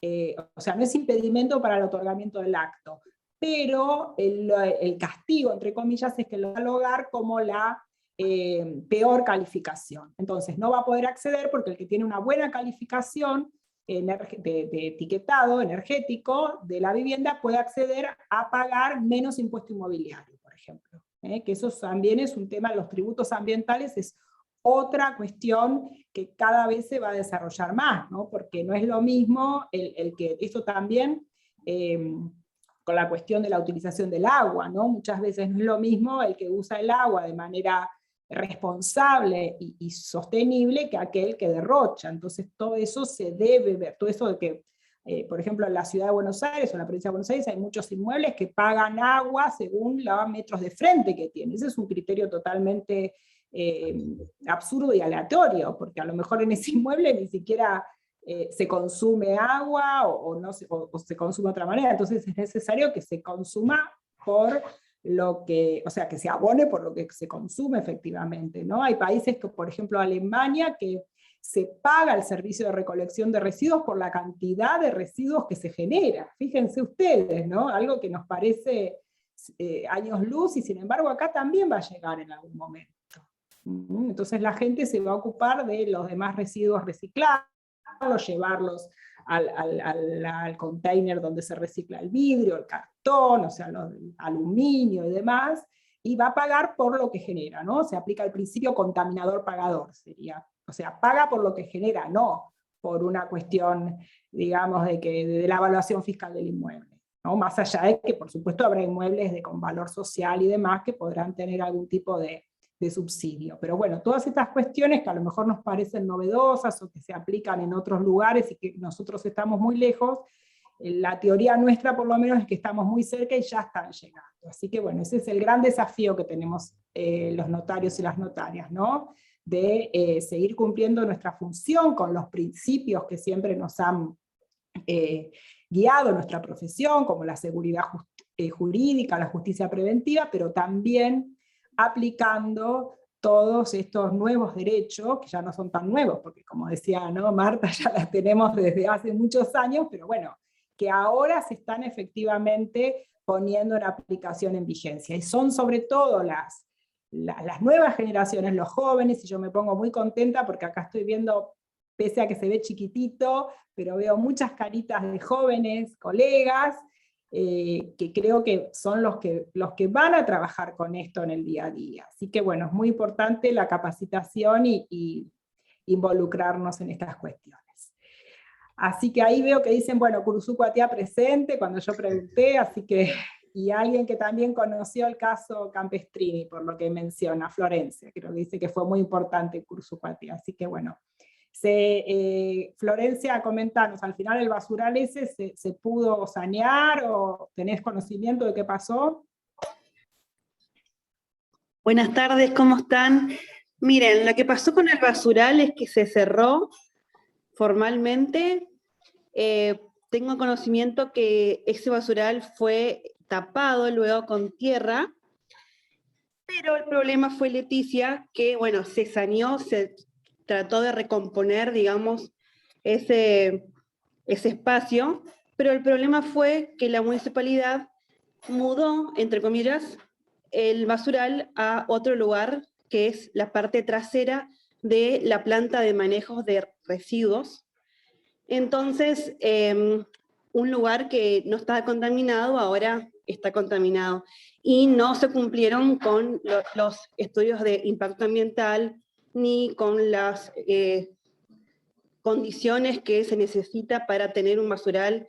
no es impedimento para el otorgamiento del acto, pero el castigo, entre comillas, es que lo va a catalogar como la peor calificación. Entonces no va a poder acceder porque el que tiene una buena calificación de etiquetado energético de la vivienda puede acceder a pagar menos impuesto inmobiliario, por ejemplo. Que eso también es un tema, los tributos ambientales es otra cuestión que cada vez se va a desarrollar más, ¿no? Porque no es lo mismo el que esto también, con la cuestión de la utilización del agua, ¿no? Muchas veces no es lo mismo el que usa el agua de manera responsable y sostenible que aquel que derrocha. Entonces todo eso se debe ver, todo eso de que, por ejemplo, en la ciudad de Buenos Aires o en la provincia de Buenos Aires hay muchos inmuebles que pagan agua según los metros de frente que tiene. Ese es un criterio totalmente absurdo y aleatorio, porque a lo mejor en ese inmueble ni siquiera se consume agua o se consume de otra manera. Entonces es necesario que se consuma por lo que, o sea, que se abone por lo que se consume efectivamente, ¿no? Hay países que, por ejemplo, Alemania, que se paga el servicio de recolección de residuos por la cantidad de residuos que se genera. Fíjense ustedes, ¿no? Algo que nos parece años luz, y sin embargo acá también va a llegar en algún momento. Entonces la gente se va a ocupar de los demás residuos reciclados, llevarlos al container donde se recicla el vidrio, el cartón, o sea, el aluminio y demás, y va a pagar por lo que genera, ¿no? Se aplica el principio contaminador-pagador, sería. O sea, paga por lo que genera, no por una cuestión, digamos, de la evaluación fiscal del inmueble, ¿no? Más allá de que, por supuesto, habrá inmuebles con valor social y demás que podrán tener algún tipo de subsidio. Pero bueno, todas estas cuestiones que a lo mejor nos parecen novedosas o que se aplican en otros lugares y que nosotros estamos muy lejos, la teoría nuestra por lo menos es que estamos muy cerca y ya están llegando. Así que bueno, ese es el gran desafío que tenemos los notarios y las notarias, ¿no? De seguir cumpliendo nuestra función con los principios que siempre nos han guiado nuestra profesión, como la seguridad jurídica, la justicia preventiva, pero también aplicando todos estos nuevos derechos, que ya no son tan nuevos, porque como decía, ¿no? Marta, ya las tenemos desde hace muchos años, pero bueno, que ahora se están efectivamente poniendo en aplicación en vigencia, y son sobre todo las nuevas generaciones, los jóvenes, y yo me pongo muy contenta porque acá estoy viendo, pese a que se ve chiquitito, pero veo muchas caritas de jóvenes, colegas, que creo que son los que van a trabajar con esto en el día a día. Así que bueno, es muy importante la capacitación y involucrarnos en estas cuestiones. Así que ahí veo que dicen, bueno, Curuzú Cuatiá presente, cuando yo pregunté, así que, y alguien que también conoció el caso Campestrini, por lo que menciona, Florencia, creo que dice que fue muy importante Curuzú Cuatiá, así que bueno. Florencia, comentanos, al final el basural ese se pudo sanear, o tenés conocimiento de qué pasó. Buenas tardes, ¿cómo están? Miren, lo que pasó con el basural es que se cerró formalmente. Tengo conocimiento que ese basural fue tapado luego con tierra, pero el problema fue, Leticia, que bueno, se saneó, se trató de recomponer, digamos, ese espacio, pero el problema fue que la municipalidad mudó, entre comillas, el basural a otro lugar, que es la parte trasera de la planta de manejo de residuos. Entonces, un lugar que no estaba contaminado, ahora está contaminado. Y no se cumplieron con los estudios de impacto ambiental, ni con las condiciones que se necesita para tener un basural,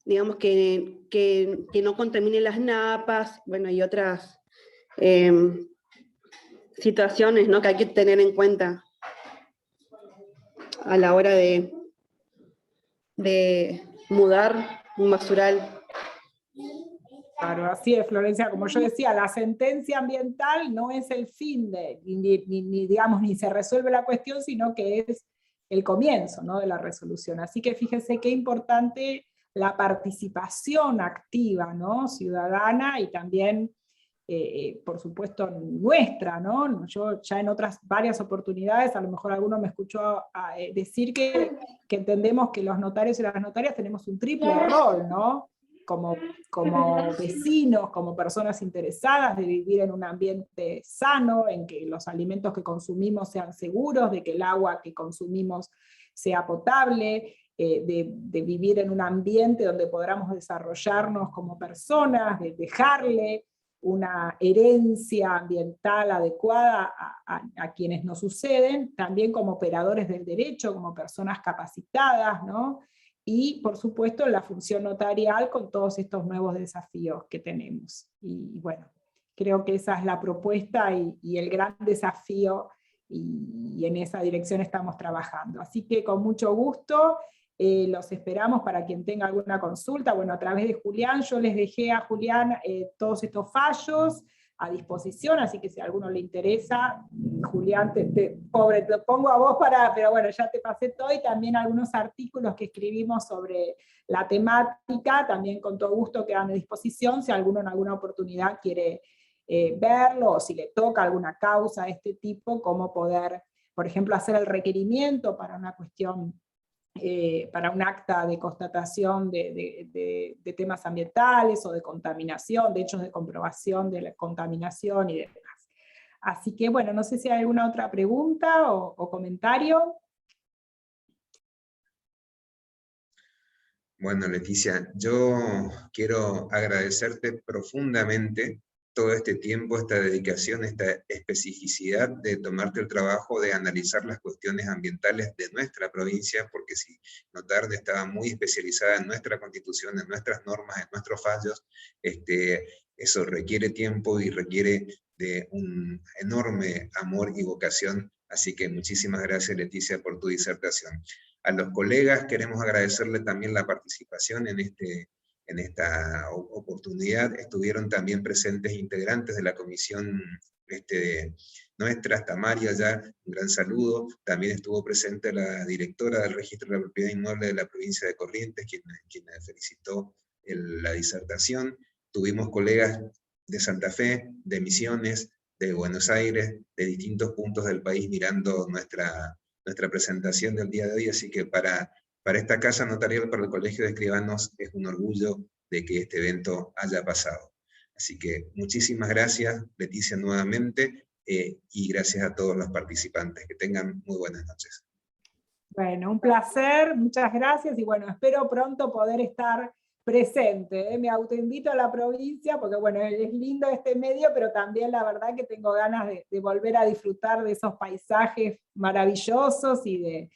digamos, que no contamine las napas, bueno, y otras situaciones, ¿no?, que hay que tener en cuenta a la hora de mudar un basural. Claro, así es, Florencia, como yo decía, la sentencia ambiental no es el fin ni se resuelve la cuestión, sino que es el comienzo, ¿no?, de la resolución. Así que fíjense qué importante la participación activa, ¿no?, ciudadana, y también, por supuesto, nuestra, ¿no? Yo ya en otras varias oportunidades, a lo mejor alguno me escuchó decir que entendemos que los notarios y las notarias tenemos un triple rol, ¿no? como vecinos, como personas interesadas de vivir en un ambiente sano, en que los alimentos que consumimos sean seguros, de que el agua que consumimos sea potable, de vivir en un ambiente donde podamos desarrollarnos como personas, de dejarle una herencia ambiental adecuada a quienes nos suceden, también como operadores del derecho, como personas capacitadas, ¿no? Y por supuesto la función notarial con todos estos nuevos desafíos que tenemos. Y bueno, creo que esa es la propuesta y el gran desafío, y en esa dirección estamos trabajando. Así que con mucho gusto los esperamos para quien tenga alguna consulta. Bueno, a través de Julián, yo les dejé a Julián todos estos fallos a disposición, así que si a alguno le interesa, Julián, pobre, te pongo a vos pero bueno, ya te pasé todo, y también algunos artículos que escribimos sobre la temática, también con todo gusto quedan a disposición, si alguno en alguna oportunidad quiere verlo, o si le toca alguna causa de este tipo, cómo poder, por ejemplo, hacer el requerimiento para una cuestión, para un acta de constatación de temas ambientales o de contaminación, de hechos de comprobación de la contaminación y demás. Así que bueno, no sé si hay alguna otra pregunta o comentario. Bueno, Leticia, yo quiero agradecerte profundamente todo este tiempo, esta dedicación, esta especificidad de tomarte el trabajo de analizar las cuestiones ambientales de nuestra provincia, porque si notar estaba muy especializada en nuestra constitución, en nuestras normas, en nuestros fallos, eso requiere tiempo y requiere de un enorme amor y vocación, así que muchísimas gracias, Leticia, por tu disertación. A los colegas queremos agradecerle también la participación en esta oportunidad. Estuvieron también presentes integrantes de la comisión nuestra, hasta María ya, un gran saludo. También estuvo presente la directora del Registro de la Propiedad Inmueble de la provincia de Corrientes, quien felicitó la disertación. Tuvimos colegas de Santa Fe, de Misiones, de Buenos Aires, de distintos puntos del país mirando nuestra presentación del día de hoy, así que para esta Casa Notarial, para el Colegio de Escribanos, es un orgullo de que este evento haya pasado. Así que muchísimas gracias, Leticia, nuevamente, y gracias a todos los participantes. Que tengan muy buenas noches. Bueno, un placer, muchas gracias, y bueno, espero pronto poder estar presente. Me autoinvito a la provincia, porque bueno, es lindo este medio, pero también la verdad que tengo ganas de volver a disfrutar de esos paisajes maravillosos y de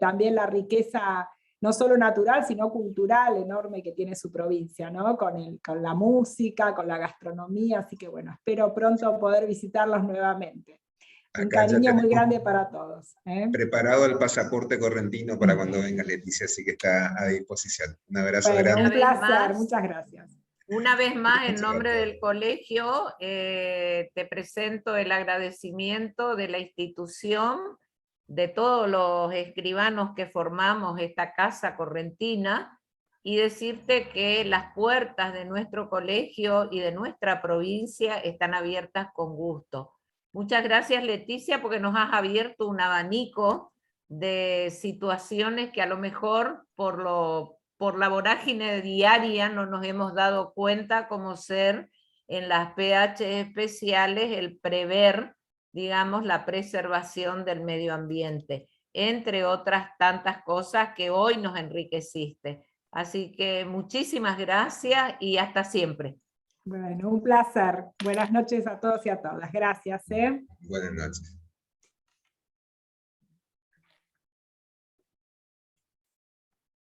también la riqueza, no solo natural, sino cultural enorme que tiene su provincia, ¿no? Con la música, con la gastronomía, así que bueno, espero pronto poder visitarlos nuevamente. Un cariño muy grande para todos. Preparado el pasaporte correntino para cuando venga Leticia, así que está a disposición. Un abrazo grande. Un placer, muchas gracias. Una vez más, en nombre del colegio, te presento el agradecimiento de la institución, de todos los escribanos que formamos esta casa correntina, y decirte que las puertas de nuestro colegio y de nuestra provincia están abiertas con gusto. Muchas gracias, Leticia, porque nos has abierto un abanico de situaciones que a lo mejor por la vorágine diaria no nos hemos dado cuenta, como ser en las PH especiales el prever, digamos, la preservación del medio ambiente, entre otras tantas cosas que hoy nos enriqueciste. Así que muchísimas gracias y hasta siempre. Bueno, un placer. Buenas noches a todos y a todas. Gracias. Buenas noches.